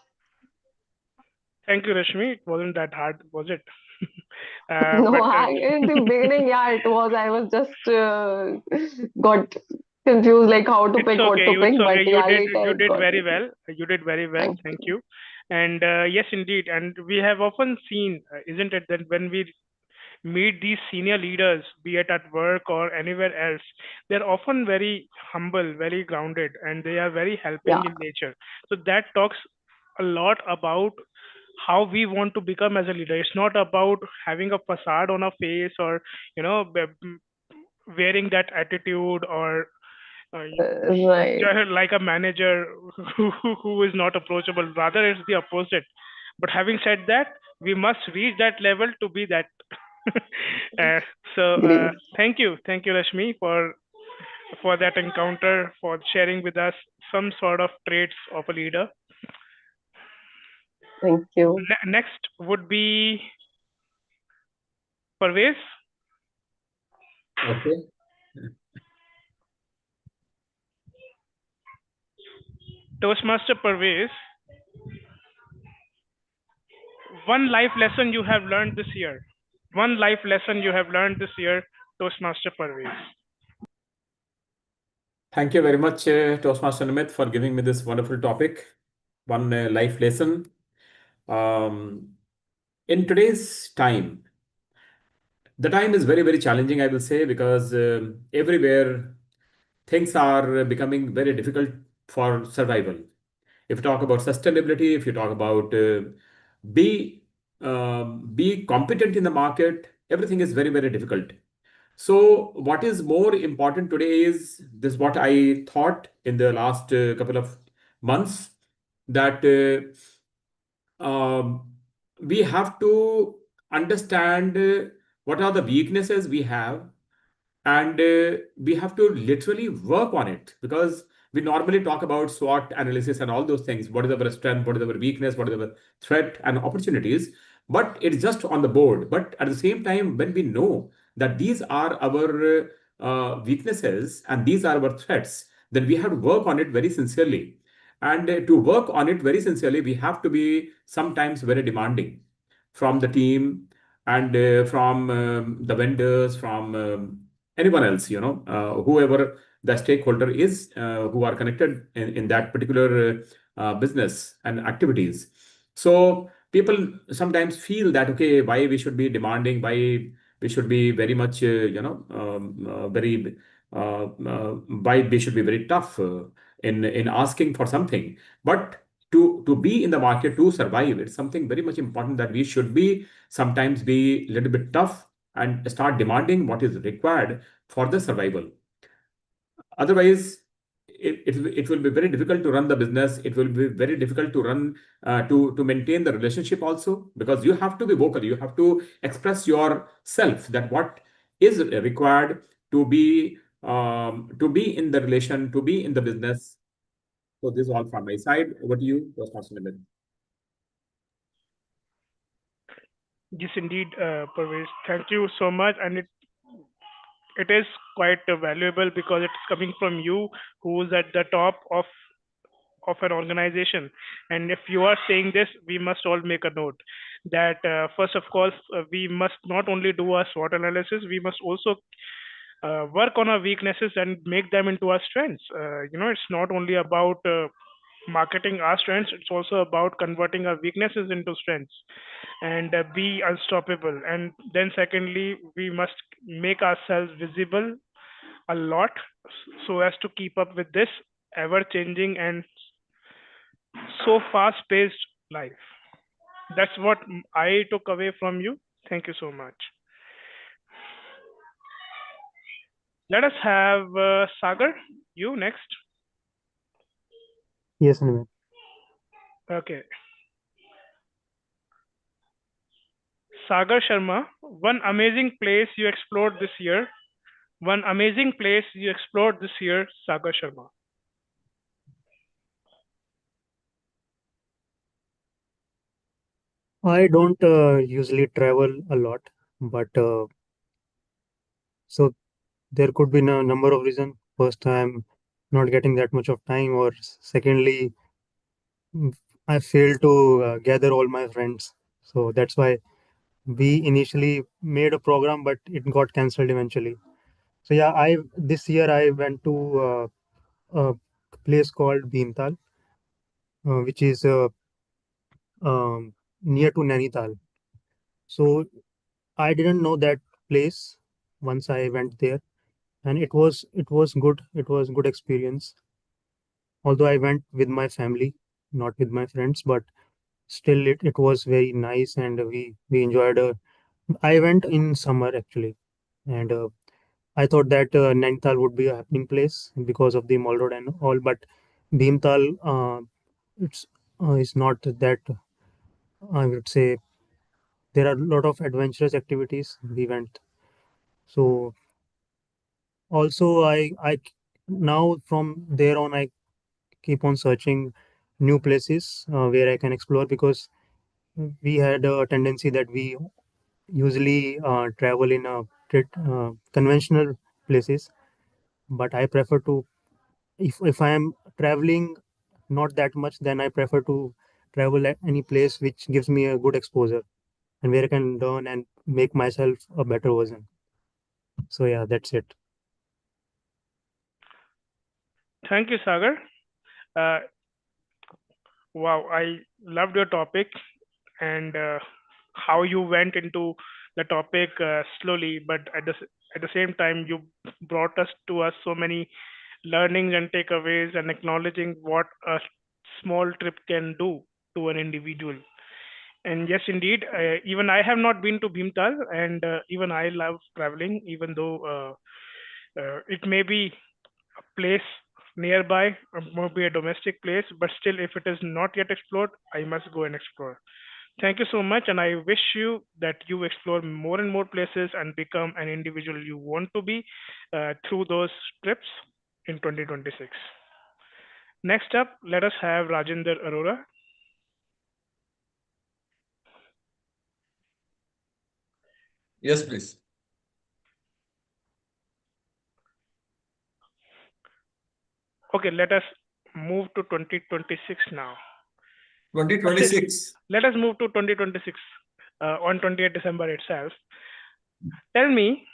Thank you, Rashmi. It wasn't that hard, was it? No, But in the beginning, yeah, it was. I was just got confused, like how to it's pick, what okay. to It's pick. okay. But yeah, later You it did got very easy. well. You did very well. Thank Thank you. you. And yes, indeed. And we have often seen, isn't it, that when we meet these senior leaders, be it at work or anywhere else, they're often very humble, very grounded, and they are very helping Yeah, in nature. So that talks a lot about how we want to become as a leader. It's not about having a facade on a face, or wearing that attitude, or uh, right. just like a manager who is not approachable. Rather, it's the opposite. But having said that, we must reach that level to be that. uh, so Great. thank you, Rashmi, for that encounter, for sharing with us some sort of traits of a leader. Thank you. Next would be Parvez. Okay. Toastmaster Parvez, one life lesson you have learned this year. One life lesson you have learned this year, Toastmaster Parvez. Thank you very much, Toastmaster Nimit, for giving me this wonderful topic. One life lesson. Um, in today's time, the time is very, very challenging, I will say, because everywhere things are becoming very difficult for survival. If you talk about sustainability, if you talk about be be competent in the market, everything is very, very difficult. So what is more important today is this, what I thought in the last couple of months, that we have to understand what are the weaknesses we have, and we have to literally work on it, because we normally talk about SWOT analysis and all those things. What is our strength? What is our weakness? What is our threat and opportunities? But it's just on the board. But at the same time, when we know that these are our weaknesses and these are our threats, then we have to work on it very sincerely. And to work on it very sincerely, we have to be sometimes very demanding from the team, and from the vendors, from anyone else, whoever the stakeholder is, who are connected in that particular business and activities. So people sometimes feel that, okay, why we should be demanding, why we should be very much, very, why we should be very tough in asking for something. But to be in the market, to survive, it's something very much important that we should be sometimes be a little bit tough and start demanding what is required for the survival. Otherwise, it will be very difficult to run the business. It will be very difficult to run, to maintain the relationship also, because you have to be vocal. You have to express yourself that what is required to be in the relation, to be in the business. So this is all from my side. Over to you, Toastmaster Nimit. Yes, indeed, Parvez. Thank you so much. And it is quite valuable because it's coming from you, who's at the top of an organization. And if you are saying this, we must all make a note that first of course we must not only do a SWOT analysis, we must also work on our weaknesses and make them into our strengths. It's not only about marketing our strengths, it's also about converting our weaknesses into strengths and be unstoppable. And then secondly, we must make ourselves visible a lot so as to keep up with this ever changing and so fast paced life. That's what I took away from you. Thank you so much. Let us have Sagar, you next. Yes, Nimit. Okay. Sagar Sharma, one amazing place you explored this year. One amazing place you explored this year, Sagar Sharma. I don't usually travel a lot, but so there could be a number of reasons. First, I'm not getting that much of time, or secondly, mm, I failed to gather all my friends. So that's why we initially made a program, but it got cancelled eventually. So yeah, I this year I went to a place called Bhimtal, which is near to Nainital. So I didn't know that place once I went there, and it was good. It was good experience. Although I went with my family, not with my friends, but still it was very nice, and we enjoyed. I went in summer actually, and I thought that Nainital would be a happening place because of the mall road and all, but Bhimtal, it's is not that. I would say there are a lot of adventurous activities we went. So also I now from there on I keep on searching new places where I can explore, because we had a tendency that we usually travel in a conventional places, but I prefer to, if I am traveling not that much, then I prefer to travel at any place which gives me a good exposure and where I can learn and make myself a better version. So yeah, that's it. Thank you, Sagar. Uh, wow, I loved your topic and how you went into the topic slowly, but at the same time, you brought us to us so many learnings and takeaways and acknowledging what a small trip can do to an individual. And yes, indeed, even I have not been to Bhimtal, and even I love traveling, even though it may be a place nearby, or maybe a domestic place, but still, if it is not yet explored, I must go and explore. Thank you so much, and I wish you that you explore more and more places and become an individual you want to be through those trips in 2026. Next up, let us have Rajender Arora. Yes, please. Okay, let us move to 2026 now. 2026. Let us move to 2026 on 28th December itself. Tell me,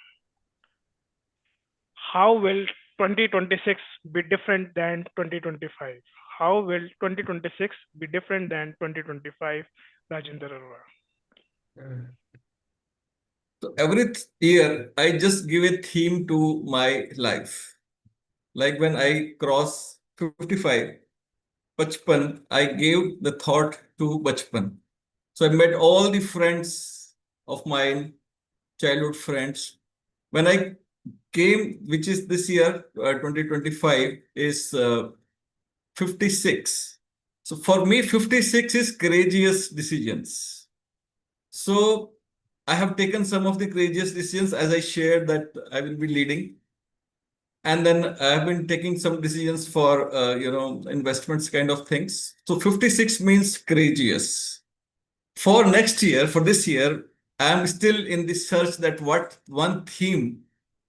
how will 2026 be different than 2025? How will 2026 be different than 2025, Rajendra Arora? So every year, I just give a theme to my life. Like when I cross 55, Bachpan, I gave the thought to Bachpan. So I met all the friends of mine, childhood friends. When I came, which is this year, 2025, is 56. So for me, 56 is courageous decisions. So I have taken some of the courageous decisions as I shared that I will be leading. And then I have been taking some decisions for, investments kind of things. So 56 means courageous. For next year, for this year, I am still in the search that what one theme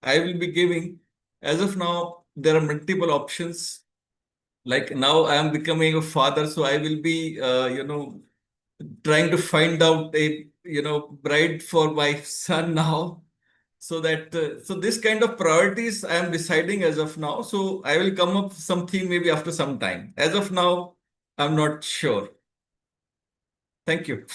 I will be giving. As of now, there are multiple options. Like now I am becoming a father, so I will be, trying to find out a, bride for my son now. So that, so this kind of priorities I am deciding as of now. So I will come up with something maybe after some time. As of now, I'm not sure. Thank you.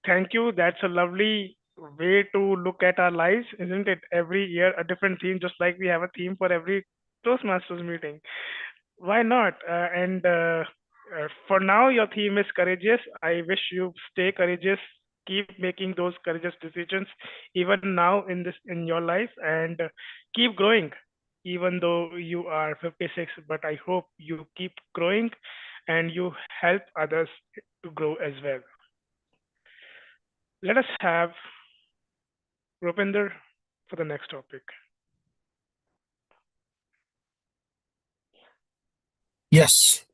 Thank you. That's a lovely way to look at our lives, isn't it? Every year, a different theme, just like we have a theme for every Toastmasters meeting. Why not? For now, your theme is courageous. I wish you stay courageous. Keep making those courageous decisions, even now in your life, and keep growing. Even though you are 56, but I hope you keep growing, and you help others to grow as well. Let us have Rupinder for the next topic. Yes.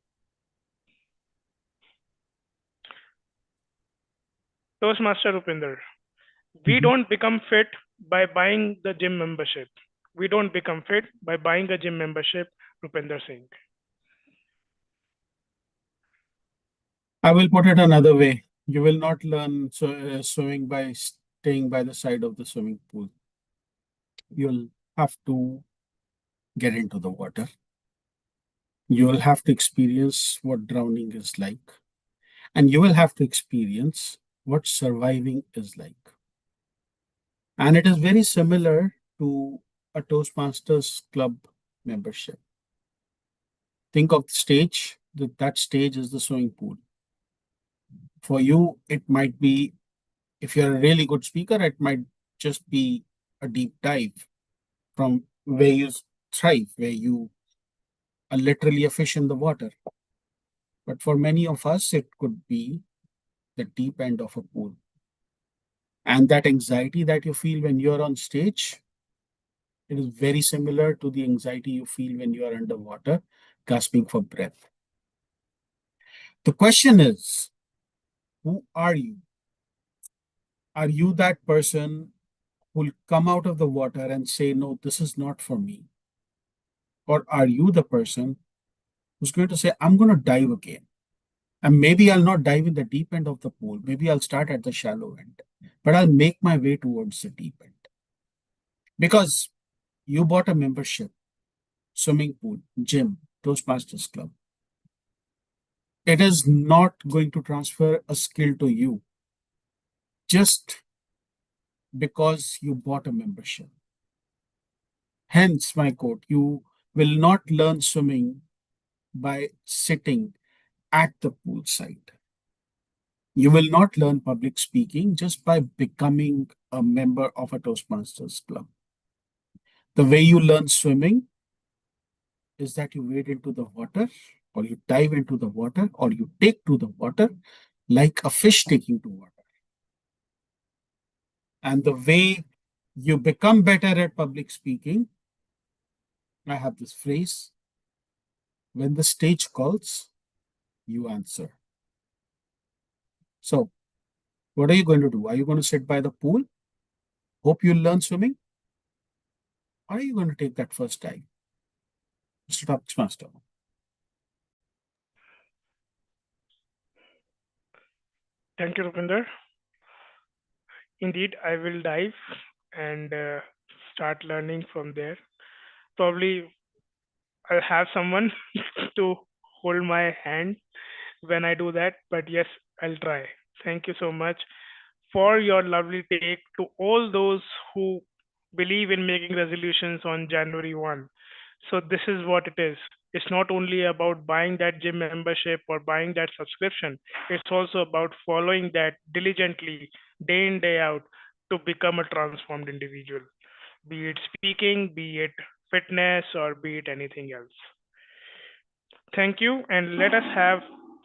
Toastmaster Rupinder, we don't become fit by buying the gym membership. We don't become fit by buying a gym membership, Rupinder Singh. I will put it another way. You will not learn swimming by staying by the side of the swimming pool. You'll have to get into the water. You will have to experience what drowning is like. And you will have to experience what surviving is like. And it is very similar to a Toastmasters club membership. Think of the stage, that stage is the swimming pool. For you, it might be, if you're a really good speaker, it might just be a deep dive from where you thrive, where you are literally a fish in the water. But for many of us, it could be the deep end of a pool. And that anxiety that you feel when you're on stage, it is very similar to the anxiety you feel when you are underwater, gasping for breath. The question is, who are you? Are you that person who will come out of the water and say, no, this is not for me? Or are you the person who's going to say, I'm going to dive again? And maybe I'll not dive in the deep end of the pool. Maybe I'll start at the shallow end, but I'll make my way towards the deep end. Because you bought a membership, swimming pool, gym, Toastmasters Club. It is not going to transfer a skill to you just because you bought a membership. Hence, my quote, you will not learn swimming by sitting at the poolside. You will not learn public speaking just by becoming a member of a Toastmasters club. The way you learn swimming is that you wade into the water, or you dive into the water, or you take to the water like a fish taking to water. And the way you become better at public speaking, I have this phrase: when the stage calls, you answer. So, what are you going to do? Are you going to sit by the pool, hope you'll learn swimming? Or are you going to take that first dive? Mr. Toastmaster. Thank you, Rupinder. Indeed, I will dive and start learning from there. Probably I'll have someone to hold my hand when I do that, but yes, I'll try. Thank you so much for your lovely take to all those who believe in making resolutions on January 1. So, this is what it is. It's not only about buying that gym membership or buying that subscription, it's also about following that diligently, day in, day out, to become a transformed individual, be it speaking, be it fitness, or be it anything else. Thank you, and let us have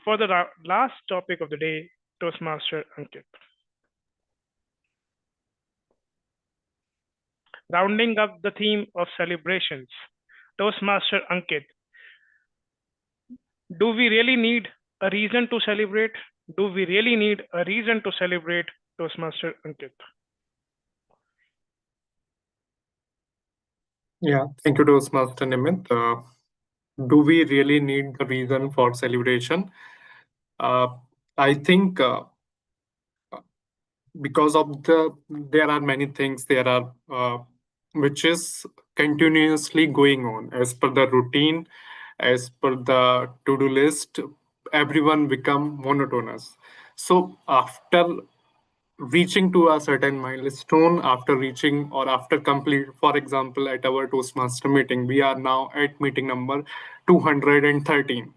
for the last topic of the day, Toastmaster Ankit. Rounding up the theme of celebrations, Toastmaster Ankit, do we really need a reason to celebrate? Do we really need a reason to celebrate, Toastmaster Ankit? Yeah, thank you, Toastmaster Nimit. Do we really need the reason for celebration? Uh, I think because of there are many things there are which is continuously going on as per the routine, as per the to-do list. Everyone become monotonous. So after reaching to a certain milestone, after reaching or after complete, for example, at our Toastmaster meeting, we are now at meeting number 213.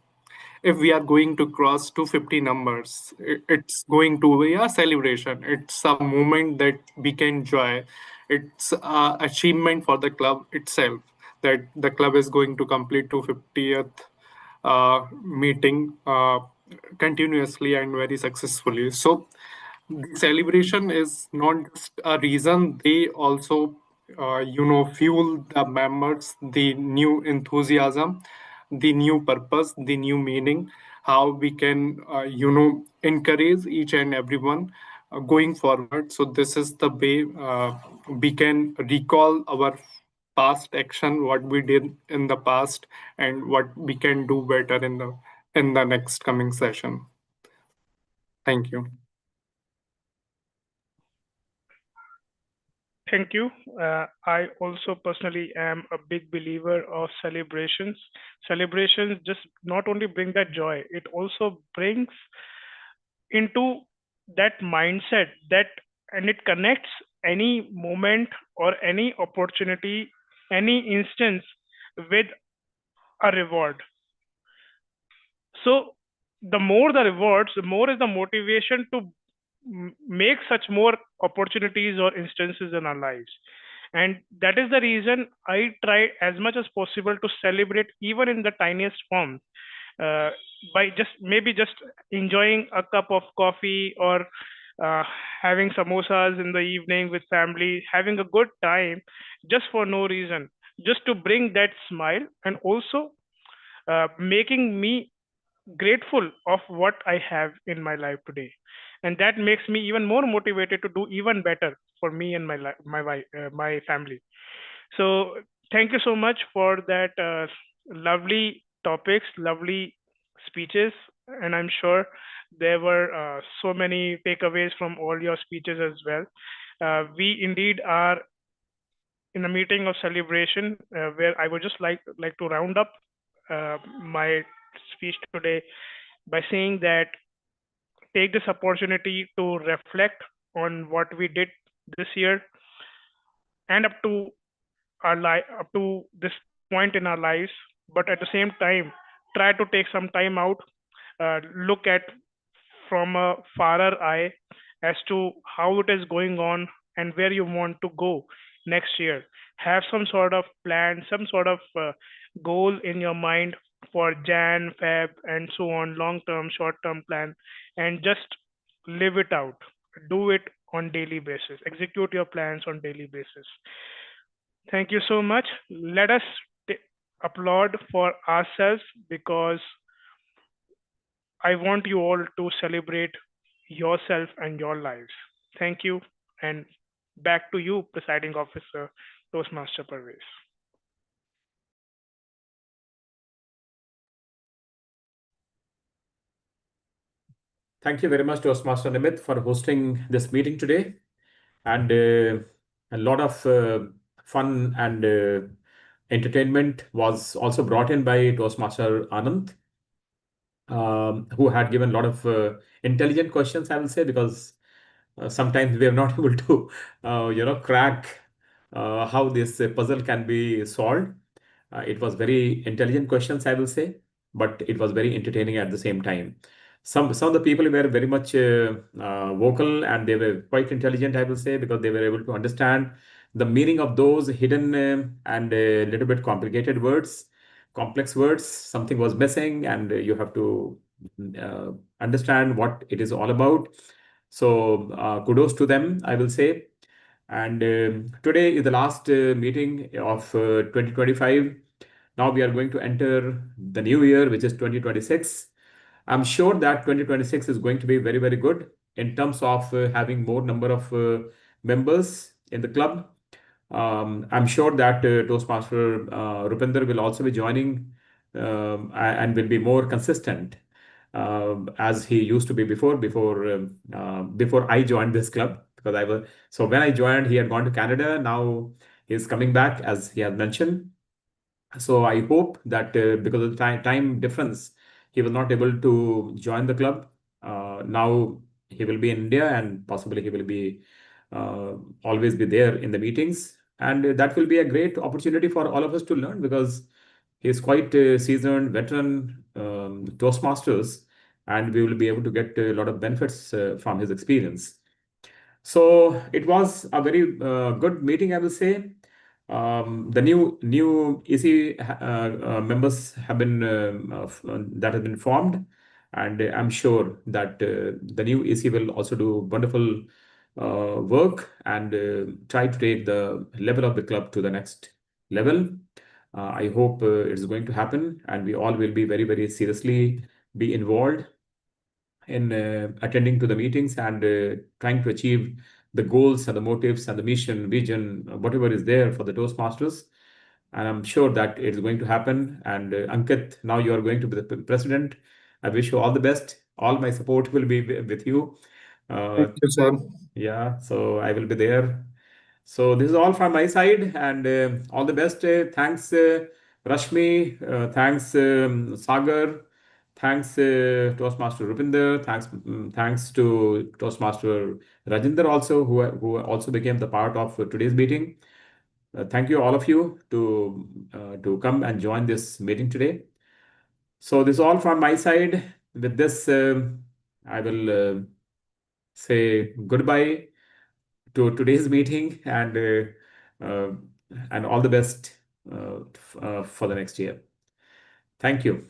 If we are going to cross 250 numbers, it's going to be a celebration. It's a moment that we can enjoy. It's a achievement for the club itself that the club is going to complete 250th meeting continuously and very successfully. So the celebration is not just a reason, they also fuel the members, the new enthusiasm, the new purpose, the new meaning, how we can encourage each and everyone going forward. So this is the way we can recall our past action, what we did in the past, and what we can do better in the next coming session. Thank you. Thank you. I also personally am a big believer of celebrations. Celebrations just not only bring that joy, it also brings into that mindset that, and it connects any moment or any opportunity, any instance with a reward. So the more the rewards, the more is the motivation to make such more opportunities or instances in our lives. And that is the reason I try as much as possible to celebrate even in the tiniest form, uh, by just enjoying a cup of coffee, or uh, having samosas in the evening with family, having a good time just for no reason, just to bring that smile, and also making me grateful of what I have in my life today, and that makes me even more motivated to do even better for me and my life, my family. So thank you so much for that lovely topics, lovely speeches, and I'm sure there were so many takeaways from all your speeches as well. We indeed are in a meeting of celebration where I would just like to round up my speech today by saying that take this opportunity to reflect on what we did this year and up to this point in our lives, but at the same time try to take some time out look at from a farer eye as to how it is going on and where you want to go next year. Have some sort of plan, some sort of goal in your mind for Jan, Feb, and so on, long term, short term plan, and just live it out. Do it on daily basis. Execute your plans on daily basis. Thank you so much. Let us applaud for ourselves because I want you all to celebrate yourself and your lives. Thank you. And back to you, Presiding Officer, Toastmaster Parvez. Thank you very much, Toastmaster Nimit, for hosting this meeting today. And a lot of fun and entertainment was also brought in by Toastmaster Anand, who had given a lot of intelligent questions, I will say, because sometimes we are not able to, crack how this puzzle can be solved. It was very intelligent questions, I will say, but it was very entertaining at the same time. Some of the people were very much vocal and they were quite intelligent, I will say, because they were able to understand the meaning of those hidden and a little bit complicated words, complex words. Something was missing, and you have to uh, understand what it is all about. So kudos to them, I will say. And today is the last meeting of 2025. Now we are going to enter the new year, which is 2026. I'm sure that 2026 is going to be very, very good in terms of having more number of members in the club. I'm sure that Toastmaster Rupinder will also be joining and will be more consistent as he used to be before I joined this club, because I was so when I joined he had gone to Canada. Now he's coming back, as he has mentioned. So I hope that because of the time difference, he was not able to join the club. Now he will be in India, and possibly he will be always be there in the meetings. And that will be a great opportunity for all of us to learn, because he is quite a seasoned veteran Toastmasters, and we will be able to get a lot of benefits from his experience. So it was a very good meeting, I will say. The new EC members have been that have been formed, and I'm sure that the new EC will also do wonderful work and try to take the level of the club to the next level. I hope it's going to happen, and we all will be very, very seriously be involved in attending to the meetings and trying to achieve the goals and the motives and the mission, vision, whatever is there for the Toastmasters. And I'm sure that it's going to happen. And Ankit, now you are going to be the president. I wish you all the best. All my support will be with you. Thank you, sir. Yeah, so I will be there. So this is all from my side, and all the best. Thanks, Rashmi. Thanks, Sagar. Thanks, Toastmaster Rupinder. Thanks to Toastmaster Rajinder also, who also became the part of today's meeting. Thank you all of you to come and join this meeting today. So this is all from my side. With this, I will say goodbye to today's meeting, and all the best for the next year. Thank you.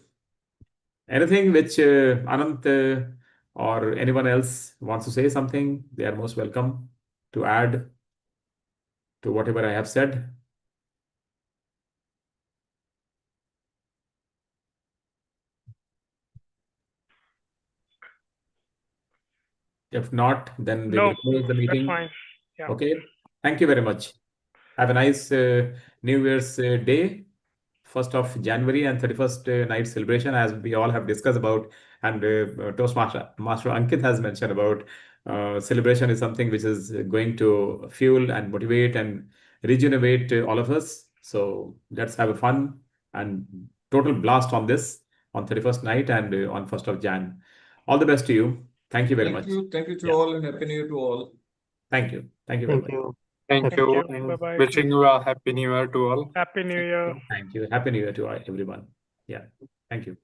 Anything which Anant or anyone else wants to say something, they are most welcome to add to whatever I have said. If not, then we No, will close the that's meeting. fine. Yeah. Okay. Thank you very much. Have a nice New Year's Day, 1st of January and 31st night celebration, as we all have discussed about. And Master Ankit has mentioned about celebration is something which is going to fuel and motivate and regenerate all of us. So let's have a fun and total blast on this on 31st night and on 1st of Jan. All the best to you. Thank you very much. Thank you to Yeah. all, and Happy New Year to all. Thank you. Thank you very Thank much. you. Thank Happy you, Thank you. and Bye-bye. wishing you a happy new year to all. Happy New Year. Thank you. Happy New Year to everyone. Yeah. Thank you.